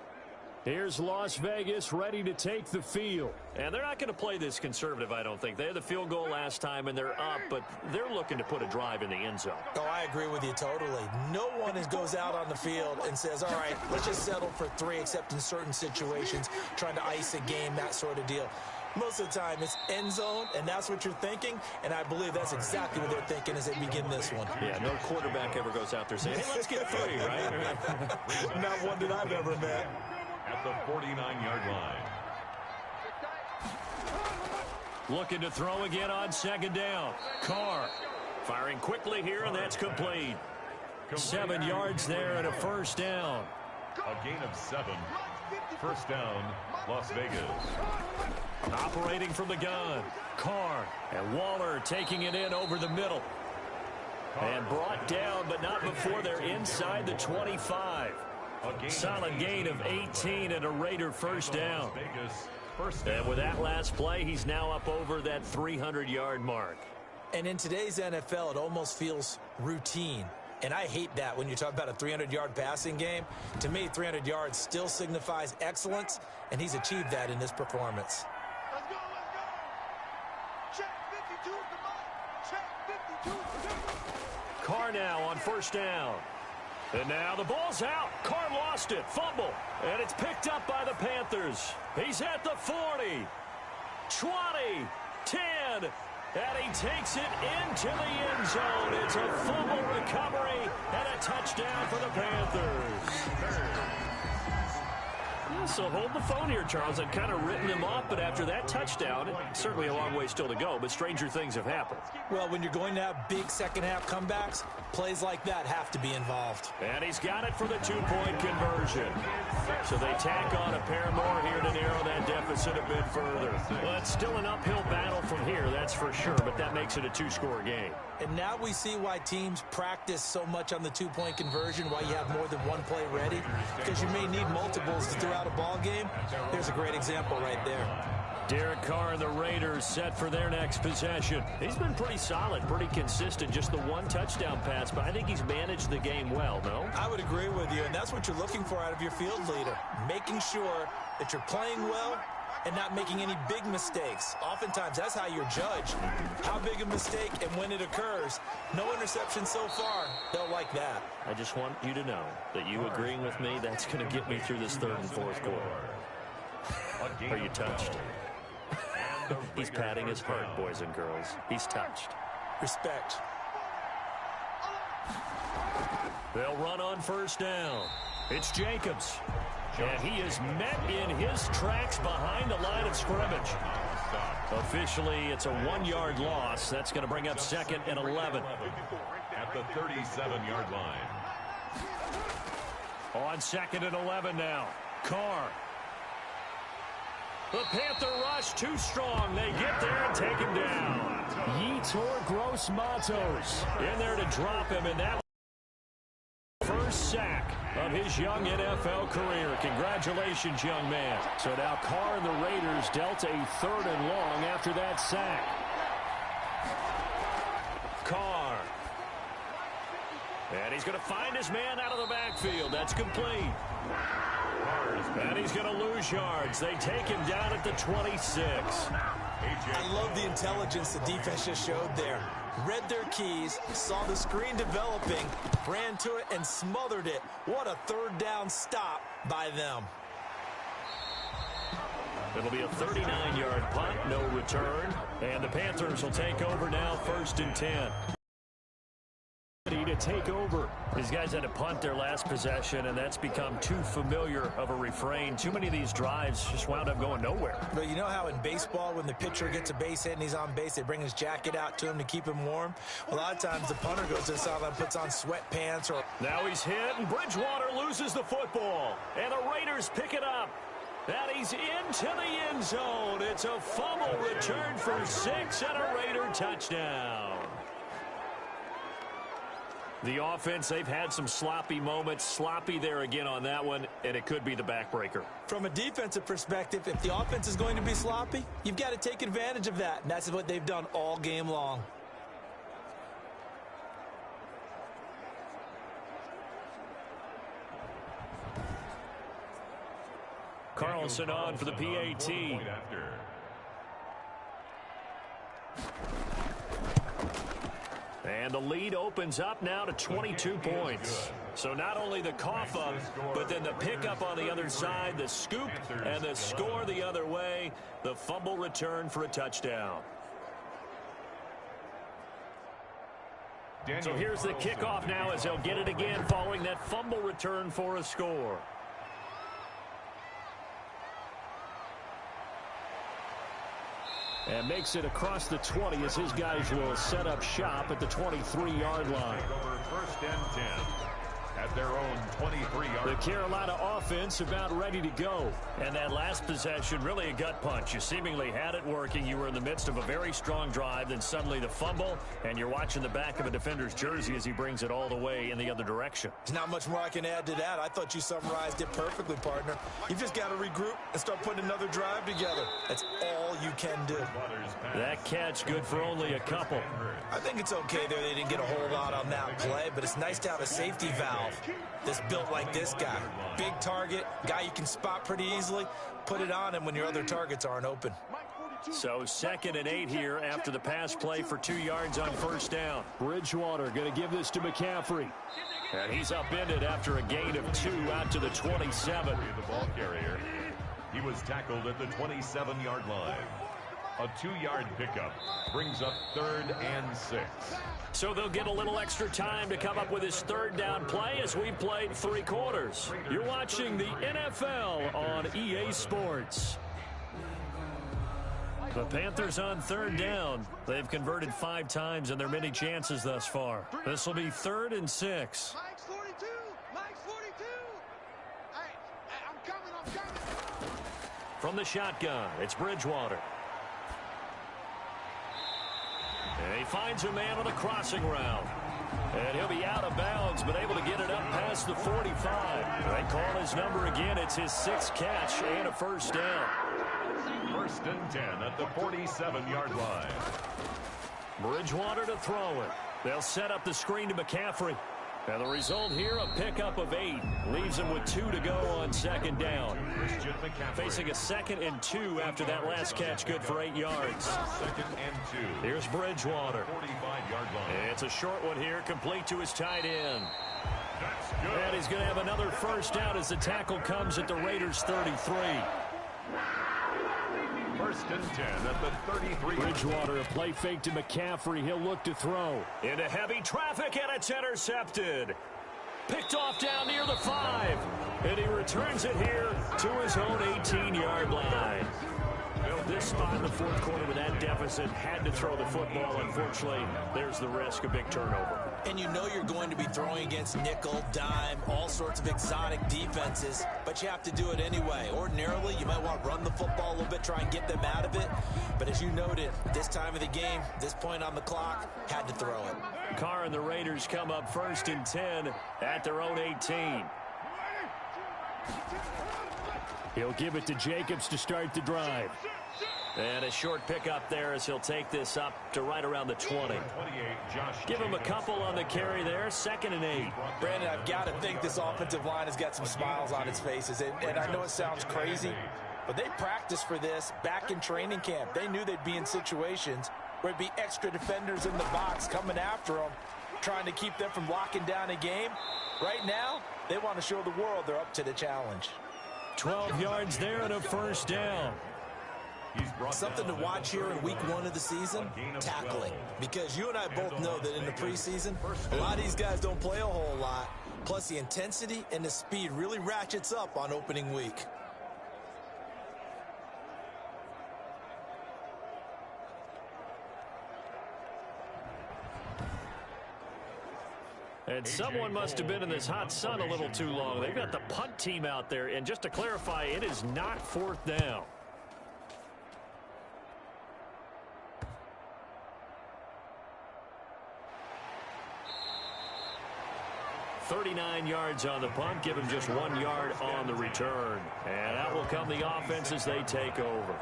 Here's Las Vegas ready to take the field. And they're not going to play this conservative, I don't think. They had the field goal last time, and they're up, but they're looking to put a drive in the end zone. Oh, I agree with you totally. No one goes out on the field and says, all right, let's just settle for 3, except in certain situations, trying to ice a game, that sort of deal. Most of the time, it's end zone, and that's what you're thinking, and I believe that's exactly what they're thinking as they begin this one. Yeah, no quarterback ever goes out there saying, hey, let's get 3, right? Not one that I've ever met. At the 49-yard line. Looking to throw again on 2nd down. Carr firing quickly here, and that's complete. 7 yards there and a 1st down. A gain of 7. 1st down, Las Vegas. Operating from the gun. Carr and Waller taking it in over the middle. And brought down, but not before they're inside the 25. Solid gain of 18 and a Raider 1st down. And with that last play, he's now up over that 300-yard mark. And in today's NFL, it almost feels routine. And I hate that when you talk about a 300-yard passing game. To me, 300 yards still signifies excellence, and he's achieved that in this performance. Let's go, let's go. Check 52, come on. Check 52. Carr now on 1st down. And now the ball's out. Carr lost it. Fumble. And it's picked up by the Panthers. He's at the 40. 20. 10. And he takes it into the end zone. It's a fumble recovery and a touchdown for the Panthers. Yeah, so hold the phone here, Charles. I've kind of written them off, but after that touchdown, certainly a long way still to go, but stranger things have happened. Well, when you're going to have big second-half comebacks, plays like that have to be involved. And he's got it for the 2-point conversion. So they tack on a pair more here to narrow that deficit a bit further. Well, it's still an uphill battle from here, that's for sure, but that makes it a 2-score game. And now we see why teams practice so much on the 2-point conversion, why you have more than one play ready, because you may need multiples throughout a ball game. There's a great example right there. Derek Carr and the Raiders set for their next possession. He's been pretty solid, pretty consistent. Just the 1 touchdown pass, but I think he's managed the game well, no? I would agree with you, and that's what you're looking for out of your field leader. Making sure that you're playing well and not making any big mistakes. Oftentimes, that's how you're judged. How big a mistake and when it occurs. No interception so far. They'll like that. I just want you to know that you agreeing with me, that's going to get me through this 3rd and 4th quarter. Are you touched? He's patting his heart, boys and girls. He's touched. Respect. They'll run on 1st down. It's Jacobs. And he is met in his tracks behind the line of scrimmage. Officially, it's a 1-yard loss. That's going to bring up 2nd and 11. At the 37-yard line. On 2nd and 11 now. Carr. The Panther rush too strong. They get there and take him down. Yetur Gross-Matos in there to drop him, and that first sack of his young NFL career. Congratulations, young man. So now Carr and the Raiders dealt a 3rd and long after that sack. Carr. And he's going to find his man out of the backfield. That's complete. And he's going to lose yards. They take him down at the 26. I love the intelligence the defense just showed there. Read their keys, saw the screen developing, ran to it, and smothered it. What a 3rd down stop by them. It'll be a 39-yard punt, no return. And the Panthers will take over now, 1st and 10. To take over. These guys had to punt their last possession, and that's become too familiar of a refrain. Too many of these drives just wound up going nowhere. But you know how in baseball, when the pitcher gets a base hit and he's on base, they bring his jacket out to him to keep him warm? A lot of times the punter goes to the sideline, puts on sweatpants. Or now he's hit, and Bridgewater loses the football. And the Raiders pick it up. And he's into the end zone. It's a fumble return for 6 and a Raider touchdown. The offense, they've had some sloppy moments. Sloppy there again on that one, and it could be the backbreaker. From a defensive perspective, if the offense is going to be sloppy, you've got to take advantage of that. And that's what they've done all game long. Carlson on for the PAT. And the lead opens up now to 22 points. So not only the cough up, but then the pickup on the other side, the scoop, and the score the other way. The fumble return for a touchdown. So here's the kickoff now as they'll get it again following that fumble return for a score. And makes it across the 20 as his guys will set up shop at the 23-yard line. First and 10 at their own 23-yard line. The Carolina offense about ready to go. And that last possession, really a gut punch. You seemingly had it working. You were in the midst of a very strong drive. Then suddenly the fumble, and you're watching the back of a defender's jersey as he brings it all the way in the other direction. There's not much more I can add to that. I thought you summarized it perfectly, partner. You've just got to regroup and start putting another drive together. That's all you can do. That catch good for only a couple. I think it's okay there. They didn't get a whole lot on that play, but it's nice to have a safety valve that's built like this guy. Big target, guy you can spot pretty easily. Put it on him when your other targets aren't open. So 2nd and 8 here after the pass play for 2 yards on first down. Bridgewater going to give this to McCaffrey. And he's upended after a gain of 2 out to the 27. The ball carrier. He was tackled at the 27-yard line. A 2-yard pickup brings up 3rd and 6. So they'll get a little extra time to come up with his 3rd down play as we played 3 quarters. You're watching the NFL on EA Sports. The Panthers on 3rd down. They've converted 5 times in their many chances thus far. This will be 3rd and 6. Mike's 42. Mike's 42. Hey, I'm coming. From the shotgun, it's Bridgewater. And he finds a man on a crossing route. And he'll be out of bounds, but able to get it up past the 45. They call his number again. It's his 6th catch and a first down. 1st and 10 at the 47-yard line. Bridgewater to throw it. They'll set up the screen to McCaffrey. And the result here, a pickup of 8. Leaves him with 2 to go on 2nd down. Facing a 2nd and 2 after that last catch, good for 8 yards. 2nd and 2. Here's Bridgewater. 45-yard line. It's a short one here, complete to his tight end. That's good. And he's going to have another first down as the tackle comes at the Raiders' 33. 1st and 10 at the 33. Bridgewater, a play fake to McCaffrey. He'll look to throw. Into heavy traffic, and it's intercepted. Picked off down near the 5. And he returns it here to his own 18-yard line. This spot in the 4th quarter with that deficit, had to throw the football. Unfortunately, there's the risk of big turnover. And you know you're going to be throwing against nickel, dime, all sorts of exotic defenses, but you have to do it anyway. Ordinarily, you might want to run the football a little bit, try and get them out of it. But as you noted, this time of the game, this point on the clock, had to throw it. Carr and the Raiders come up 1st and 10 at their own 18. He'll give it to Jacobs to start the drive. And a short pickup there as he'll take this up to right around the 20. Give him a couple on the carry there. 2nd and 8. Brandon, I've got to think this offensive line has got some smiles on its faces. And I know it sounds crazy, but they practiced for this back in training camp. They knew they'd be in situations where it'd be extra defenders in the box coming after them, trying to keep them from locking down a game. Right now, they want to show the world they're up to the challenge. 12 yards there and a first down. Something to watch here in week 1 of the season, tackling. Because you and I both know that in the preseason, a lot of these guys don't play a whole lot. Plus, the intensity and the speed really ratchets up on opening week. And someone must have been in this hot sun a little too long. They've got the punt team out there. And just to clarify, it is not 4th down. .39 yards on the punt, give him just 1 yard on the return. And out will come the offense as they take over.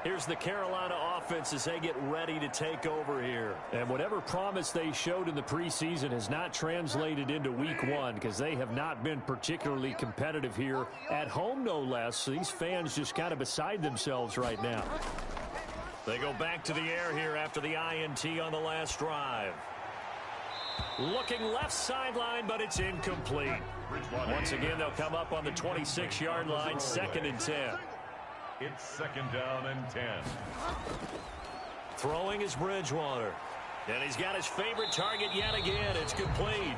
Here's the Carolina offense as they get ready to take over here. And whatever promise they showed in the preseason has not translated into week 1 because they have not been particularly competitive here at home, no less. So these fans just kind of beside themselves right now. They go back to the air here after the INT on the last drive. Looking left sideline, but it's incomplete. Once again, they'll come up on the 26-yard line, 2nd and 10. It's 2nd down and 10. Throwing is Bridgewater. And he's got his favorite target yet again. It's complete.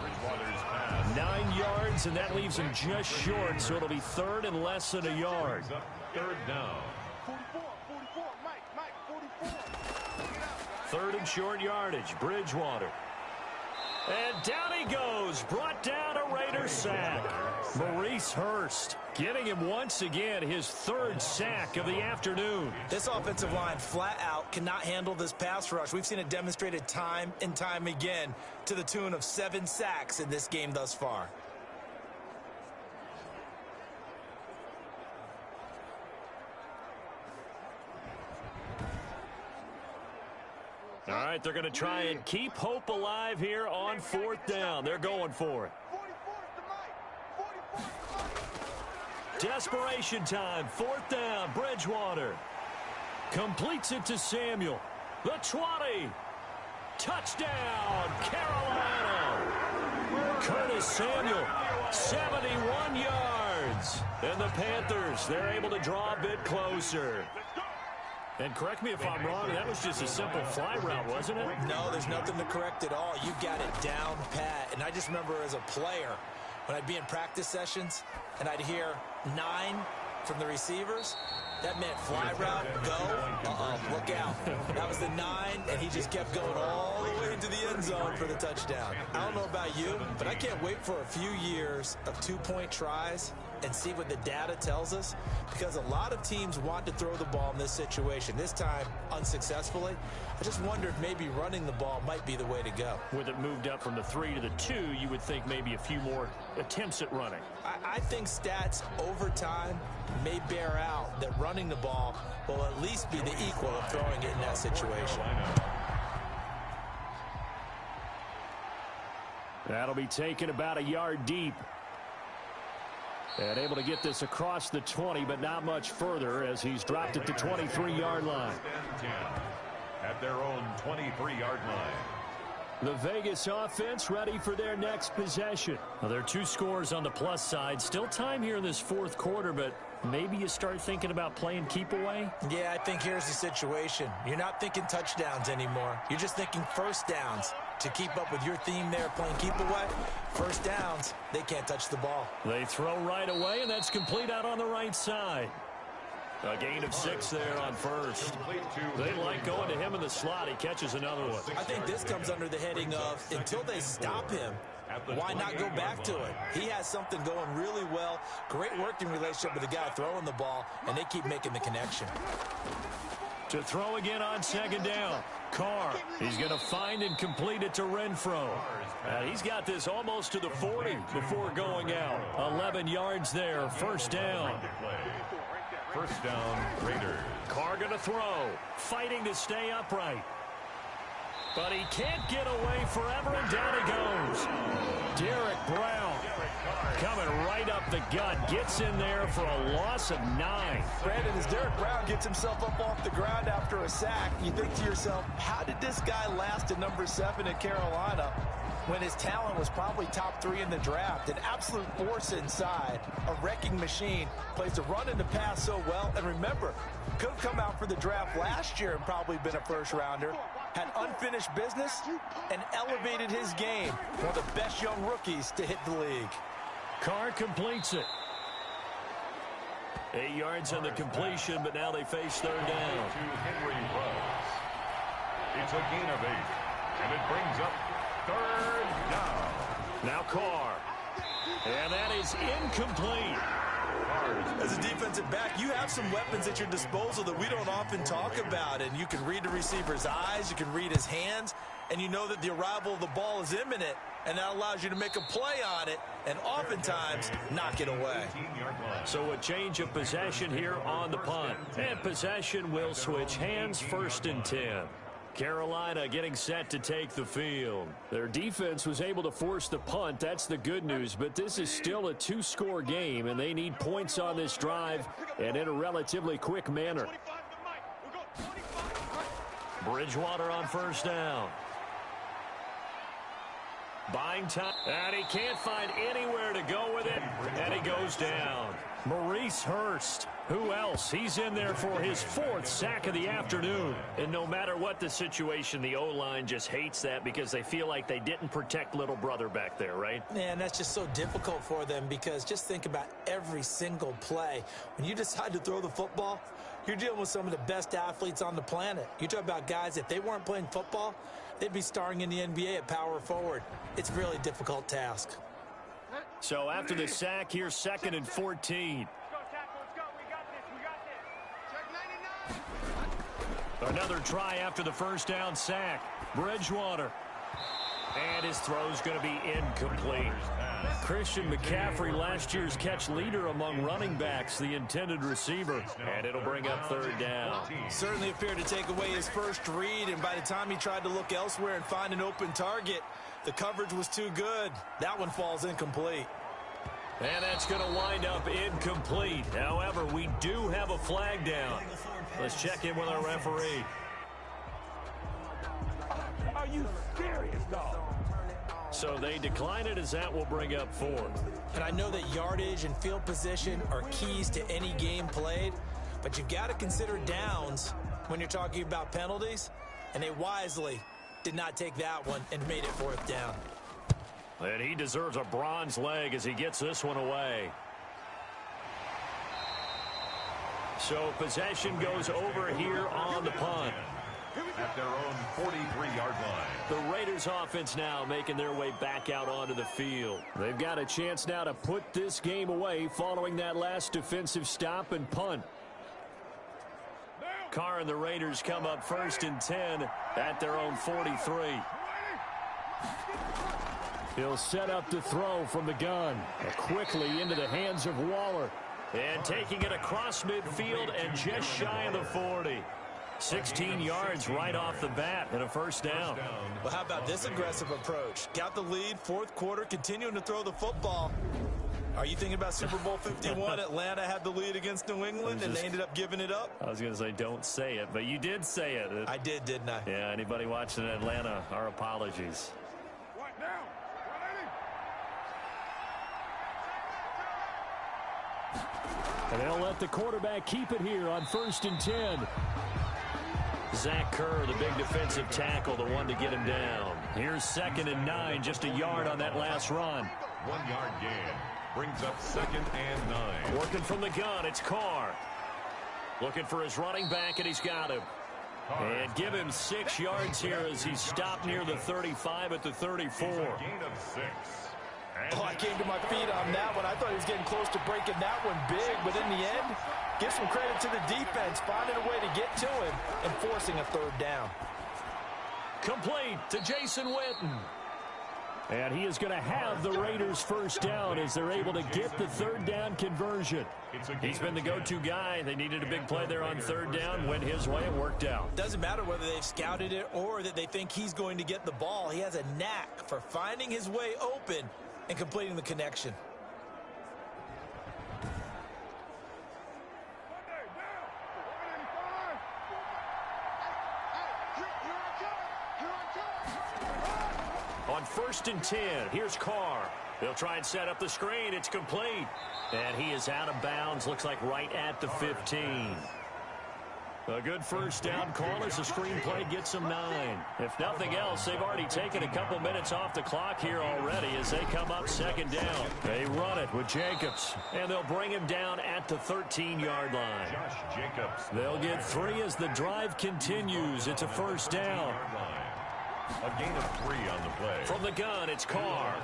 9 yards, and that leaves him just short, so it'll be 3rd and less than a yard. 3rd down. 44, Mike, 44. 3rd and short yardage, Bridgewater. And down he goes, brought down a Raider sack. Maurice Hurst getting him once again his 3rd sack of the afternoon. This offensive line flat out cannot handle this pass rush. We've seen it demonstrated time and time again to the tune of 7 sacks in this game thus far. All right, they're going to try and keep hope alive here on 4th down. They're going for it. Desperation time, 4th down, Bridgewater. Completes it to Samuel. The 20. Touchdown, Carolina. Curtis Samuel, 71 yards. And the Panthers, they're able to draw a bit closer. And correct me if I'm wrong, that was just a simple fly route, wasn't it? No, there's nothing to correct at all. You got it down pat. And I just remember as a player, when I'd be in practice sessions and I'd hear 9 from the receivers, that meant fly route, go, look out. That was the 9, and he just kept going all the way into the end zone for the touchdown. I don't know about you, but I can't wait for a few years of 2-point tries and see what the data tells us, because a lot of teams want to throw the ball in this situation. This time, unsuccessfully. I just wondered maybe running the ball might be the way to go. With it moved up from the 3 to the 2, you would think maybe a few more attempts at running. I think stats over time may bear out that running the ball will at least be the equal of throwing it in that situation. That'll be taken about a yard deep. And able to get this across the 20, but not much further as he's dropped it to 23-yard line. At their own 23-yard line. The Vegas offense ready for their next possession. Well, there are 2 scores on the plus side. Still time here in this 4th quarter, but maybe you start thinking about playing keep away? Yeah, I think here's the situation. You're not thinking touchdowns anymore. You're just thinking first downs. To keep up with your theme there, playing keep away, first downs, they can't touch the ball. They throw right away, and that's complete out on the right side. A gain of 6 there on first. They like going to him in the slot. He catches another one. I think this comes under the heading of until they stop him, why not go back to it? He has something going really well. Great working relationship with the guy throwing the ball, and they keep making the connection. To throw again on 2nd down. Carr, he's going to find and complete it to Renfro. And he's got this almost to the 40 before going out. 11 yards there, first down. First down, Raiders. Carr going to throw, fighting to stay upright. But he can't get away forever, and down he goes. Derek Brown coming right up the gut. Gets in there for a loss of 9. Brandon, as Derek Brown gets himself up off the ground after a sack, you think to yourself, how did this guy last at number 7 at Carolina? when his talent was probably top 3 in the draft. An absolute force inside, a wrecking machine, plays the run and the pass so well. And remember, could have come out for the draft last year and probably been a first-rounder, had unfinished business, and elevated his game. One of the best young rookies to hit the league. Carr completes it. 8 yards on the completion, but now they face third down. To Henry Ruggs. It's a gain of 8, and it brings up third down. Now Carr. And that is incomplete. As a defensive back, you have some weapons at your disposal that we don't often talk about. And you can read the receiver's eyes, you can read his hands, and you know that the arrival of the ball is imminent. And that allows you to make a play on it and oftentimes knock it away. So a change of possession here on the punt. And possession will switch hands, 1st and 10. Carolina getting set to take the field. Their defense was able to force the punt. That's the good news. But this is still a 2-score game, and they need points on this drive and in a relatively quick manner. Bridgewater on 1st down. Buying time, and he can't find anywhere to go with it, and he goes down. Maurice Hurst, who else? He's in there for his 4th sack of the afternoon. And no matter what the situation, the O-line just hates that because they feel like they didn't protect little brother back there, right? Man, that's just so difficult for them because just think about every single play. When you decide to throw the football, you're dealing with some of the best athletes on the planet. You talk about guys, if they weren't playing football, they'd be starring in the NBA at power forward. It's a really difficult task. So after the sack, here's 2nd and 14. Another try after the 1st down sack. Bridgewater. And his throw's going to be incomplete. Christian McCaffrey, last year's catch leader among running backs, the intended receiver. And it'll bring up 3rd down. Certainly appeared to take away his first read, and by the time he tried to look elsewhere and find an open target, the coverage was too good. That one falls incomplete. And that's going to wind up incomplete. However, we do have a flag down. Let's check in with our referee. Are you serious, dog? So they decline it, as that will bring up 4th. And I know that yardage and field position are keys to any game played, but you've got to consider downs when you're talking about penalties, and they wisely did not take that one and made it 4th down. And he deserves a bronze leg as he gets this one away. So possession goes over here on the punt. At their own 43-yard line. The Raiders offense now making their way back out onto the field. They've got a chance now to put this game away following that last defensive stop and punt. Carr and the Raiders come up 1st and 10 at their own 43. He'll set up to throw from the gun. Quickly into the hands of Waller. And taking it across midfield and just shy of the 40. 16 yards right off the bat and a 1st down. Well, how about this aggressive approach? Got the lead, 4th quarter, continuing to throw the football. Are you thinking about Super Bowl 51? Atlanta had the lead against New England, and they ended up giving it up? I was going to say, don't say it, but you did say it. I did, didn't I? Yeah, anybody watching in Atlanta, our apologies. What now? And they'll let the quarterback keep it here on 1st and 10. Zach Kerr, the big defensive tackle, the one to get him down. Here's 2nd and 9, just a yard on that last run. 1-yard gain brings up 2nd and 9. Working from the gun, it's Carr. Looking for his running back, and he's got him. And give him 6 yards here as he stopped near the 35 at the 34. Gain of 6. Oh, I came to my feet on that one. I thought he was getting close to breaking that one big, but in the end, give some credit to the defense, finding a way to get to him and forcing a 3rd down. Complete to Jason Witten. And he is going to have the Raiders' 1st down as they're able to get the 3rd down conversion. He's been the go-to guy. They needed a big play there on 3rd down. Went his way and worked out. Doesn't matter whether they've scouted it or that they think he's going to get the ball. He has a knack for finding his way open and completing the connection. On 1st and 10, here's Carr. They'll try and set up the screen. It's complete. And he is out of bounds. Looks like right at the 15. A good first down call as the screenplay gets them 9. If nothing else, they've already taken a couple minutes off the clock here already as they come up 2nd down. They run it with Jacobs, and they'll bring him down at the 13-yard line. Josh Jacobs. They'll get 3 as the drive continues. It's a first down. A gain of 3 on the play. From the gun, it's Carr.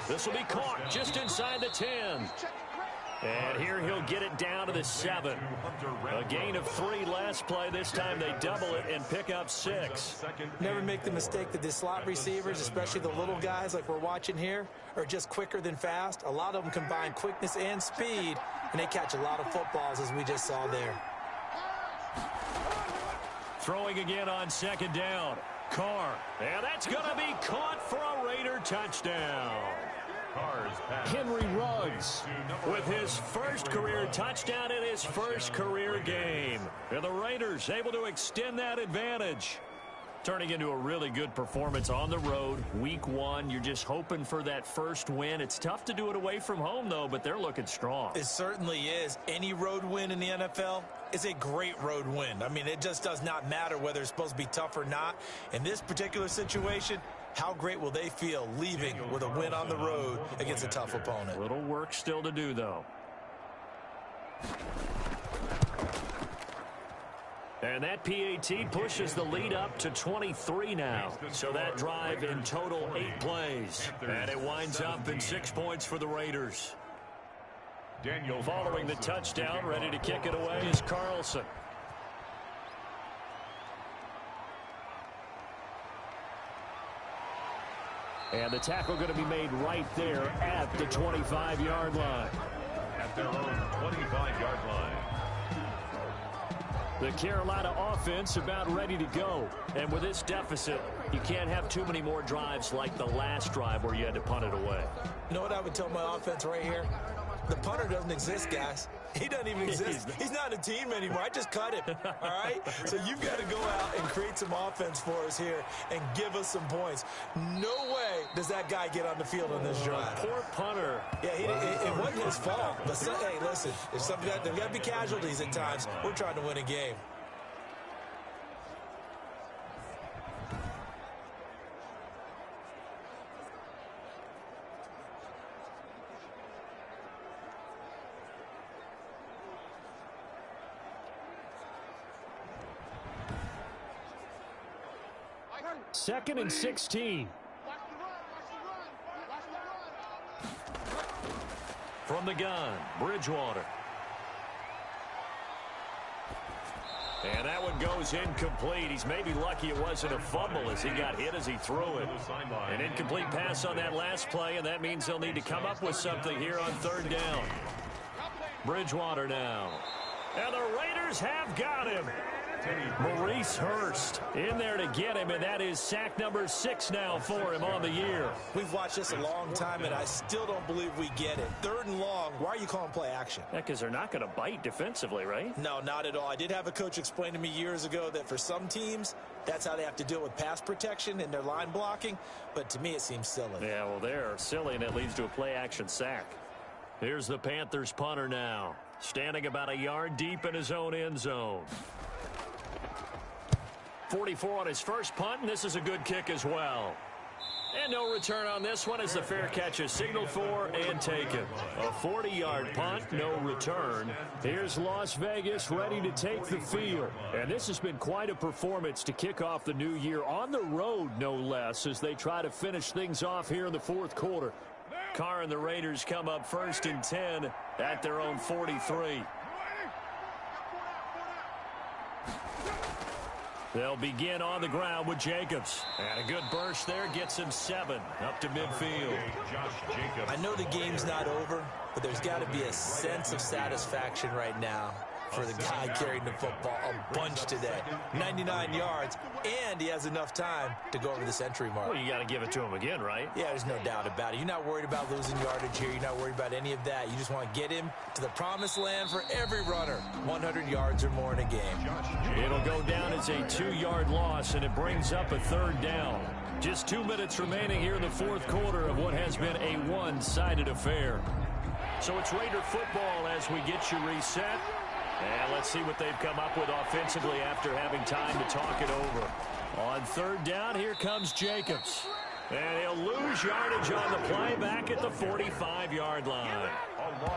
This will be caught just inside the 10. And here he'll get it down to the 7. A gain of 3 last play. This time they double it and pick up 6. Never make the mistake that the slot receivers, especially the little guys like we're watching here, are just quicker than fast. A lot of them combine quickness and speed, and they catch a lot of footballs as we just saw there. Throwing again on 2nd down. Carr. And that's going to be caught for a Raider touchdown. Henry Ruggs with his first career touchdown in his first career game. And the Raiders able to extend that advantage. Turning into a really good performance on the road. Week 1, you're just hoping for that first win. It's tough to do it away from home, though, but they're looking strong. It certainly is. Any road win in the NFL is a great road win. I mean, it just does not matter whether it's supposed to be tough or not. In this particular situation, how great will they feel leaving with a win on the road against a tough opponent? Little work still to do, though. And that PAT pushes the lead up to 23 now. So that drive in total 8 plays. And it winds up in 6 points for the Raiders. Following the touchdown, ready to kick it away is Carlson. And the tackle going to be made right there at the 25-yard line. At their own 25-yard line. The Carolina offense about ready to go. And with this deficit, you can't have too many more drives like the last drive where you had to punt it away. You know what I would tell my offense right here? The punter doesn't exist, guys. He doesn't even exist. He's not a team anymore. I just cut him, all right? So you've got to go out and create some offense for us here and give us some points. No way does that guy get on the field on this drive. Poor punter. Yeah, it wasn't his fault. But, hey, listen, there's got to be casualties at times. We're trying to win a game. Second and 16. From the gun, Bridgewater. And that one goes incomplete. He's maybe lucky it wasn't a fumble as he got hit as he threw it. An incomplete pass on that last play, and that means they'll need to come up with something here on 3rd down. Bridgewater now. And the Raiders have got him. Maurice Hurst in there to get him, and that is sack number 6 now for him on the year. We've watched this a long time, and I still don't believe we get it. 3rd and long, why are you calling play action? Yeah, because they're not going to bite defensively, right? No, not at all. I did have a coach explain to me years ago that for some teams, that's how they have to deal with pass protection and their line blocking, but to me it seems silly. Yeah, well, they're silly, and it leads to a play action sack. Here's the Panthers punter now, standing about a yard deep in his own end zone. 44 on his first punt, and this is a good kick as well. And no return on this one as the fair catch is signaled for and taken. A 40-yard punt, no return. Here's Las Vegas ready to take the field. And this has been quite a performance to kick off the new year on the road, no less, as they try to finish things off here in the 4th quarter. Carr and the Raiders come up 1st and 10 at their own 43. They'll begin on the ground with Jacobs. And a good burst there gets him 7 up to midfield. I know the game's not over, but there's got to be a sense of satisfaction right now for the guy carrying the football a bunch today. 99 yards, and he has enough time to go over the century mark. Well, you got to give it to him again, right? Yeah, there's no doubt about it. You're not worried about losing yardage here. You're not worried about any of that. You just want to get him to the promised land for every runner. 100 yards or more in a game. It'll go down as a 2-yard loss, and it brings up a 3rd down. Just 2 minutes remaining here in the fourth quarter of what has been a one-sided affair. So it's Raider football as we get you reset. And let's see what they've come up with offensively after having time to talk it over. On third down, here comes Jacobs. And he'll lose yardage on the play back at the 45-yard line.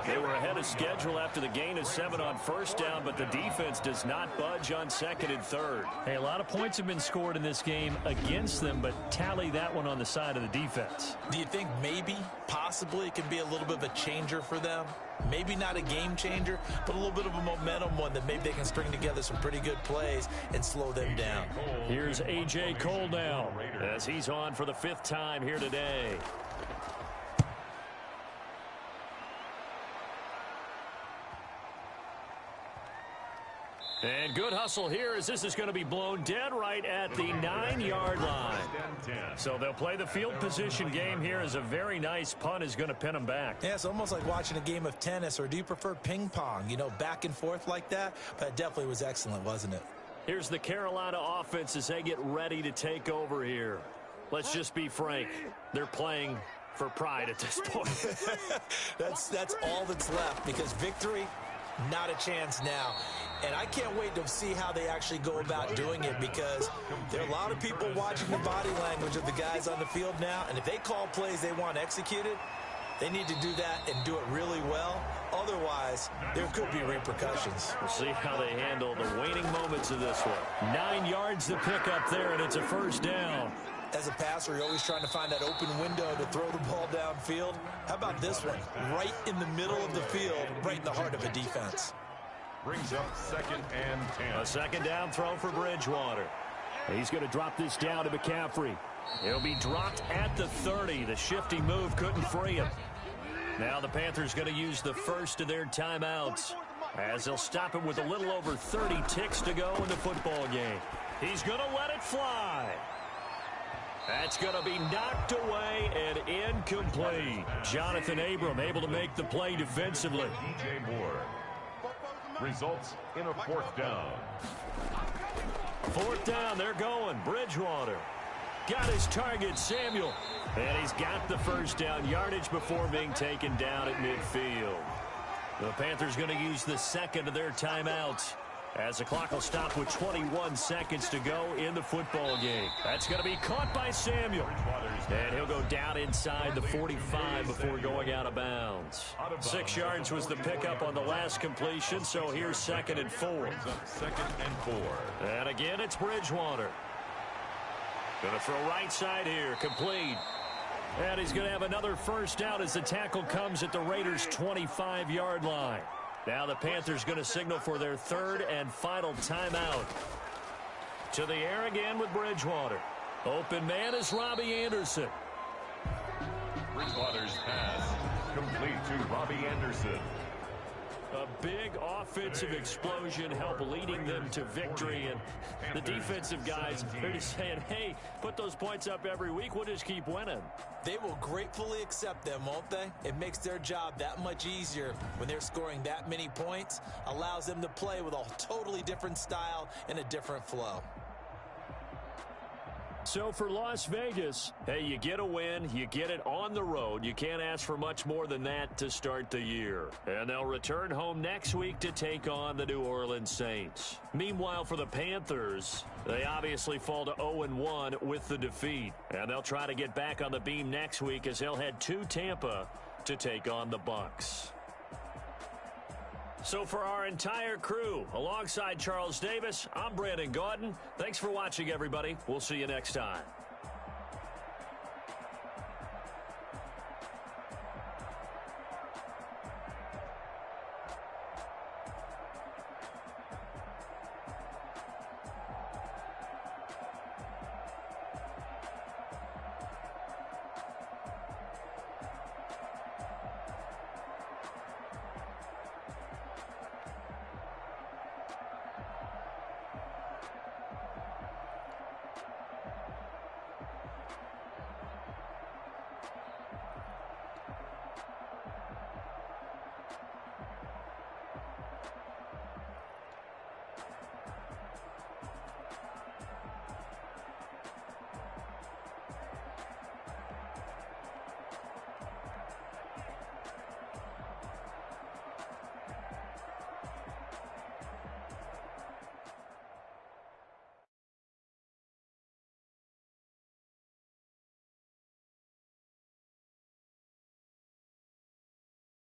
They were ahead of schedule after the gain of 7 on first down, but the defense does not budge on second and third. Hey, a lot of points have been scored in this game against them, but tally that one on the side of the defense. Do you think maybe, possibly, it can be a little bit of a changer for them? Maybe not a game changer, but a little bit of a momentum one that maybe they can string together some pretty good plays and slow them down. Here's A.J. Cole now as he's on for the 5th time here today. And good hustle here as this is going to be blown dead right at the 9-yard line. So they'll play the field position game here as a very nice punt is going to pin them back. Yeah, it's almost like watching a game of tennis, or do you prefer ping pong? You know, back and forth like that? But it definitely was excellent, wasn't it? Here's the Carolina offense as they get ready to take over here. Let's just be frank. They're playing for pride at this point. That's all that's left, because victory, not a chance now. And I can't wait to see how they actually go about doing it, because there are a lot of people watching the body language of the guys on the field now, and if they call plays they want executed, they need to do that and do it really well. Otherwise, there could be repercussions. We'll see how they handle the waning moments of this one. 9 yards to pick up there, and it's a first down. As a passer, you're always trying to find that open window to throw the ball downfield. How about this one? Right in the middle of the field, right in the heart of a defense. Brings up 2nd and 10. A second down throw for Bridgewater. He's going to drop this down to McCaffrey. He'll be dropped at the 30. The shifty move couldn't free him. Now the Panthers going to use the first of their timeouts, as they'll stop him with a little over 30 ticks to go in the football game. He's going to let it fly. That's going to be knocked away and incomplete. Jonathan Abram able to make the play defensively. DJ Moore. Results in a 4th down. 4th down, they're going. Bridgewater got his target, Samuel. And he's got the first down yardage before being taken down at midfield. The Panthers going to use the second of their timeouts, as the clock will stop with 21 seconds to go in the football game. That's going to be caught by Samuel. And he'll go down inside the 45 before going out of bounds. 6 yards was the pickup on the last completion, so here's 2nd and 4. 2nd and 4. And again, it's Bridgewater. Going to throw right side here, complete. And he's going to have another first down as the tackle comes at the Raiders' 25-yard line. Now the Panthers going to signal for their 3rd and final timeout. To the air again with Bridgewater. Open man is Robbie Anderson. Bridgewater's pass complete to Robbie Anderson. A big offensive explosion help leading them to victory, and the defensive guys are just saying, hey, put those points up every week, we'll just keep winning. They will gratefully accept them, won't they? It makes their job that much easier when they're scoring that many points, allows them to play with a totally different style and a different flow. So for Las Vegas, hey, you get a win, you get it on the road. You can't ask for much more than that to start the year. And they'll return home next week to take on the New Orleans Saints. Meanwhile, for the Panthers, they obviously fall to 0-1 with the defeat. And they'll try to get back on the beam next week as they'll head to Tampa to take on the Bucs. So for our entire crew, alongside Charles Davis, I'm Brandon Gaudin. Thanks for watching, everybody. We'll see you next time.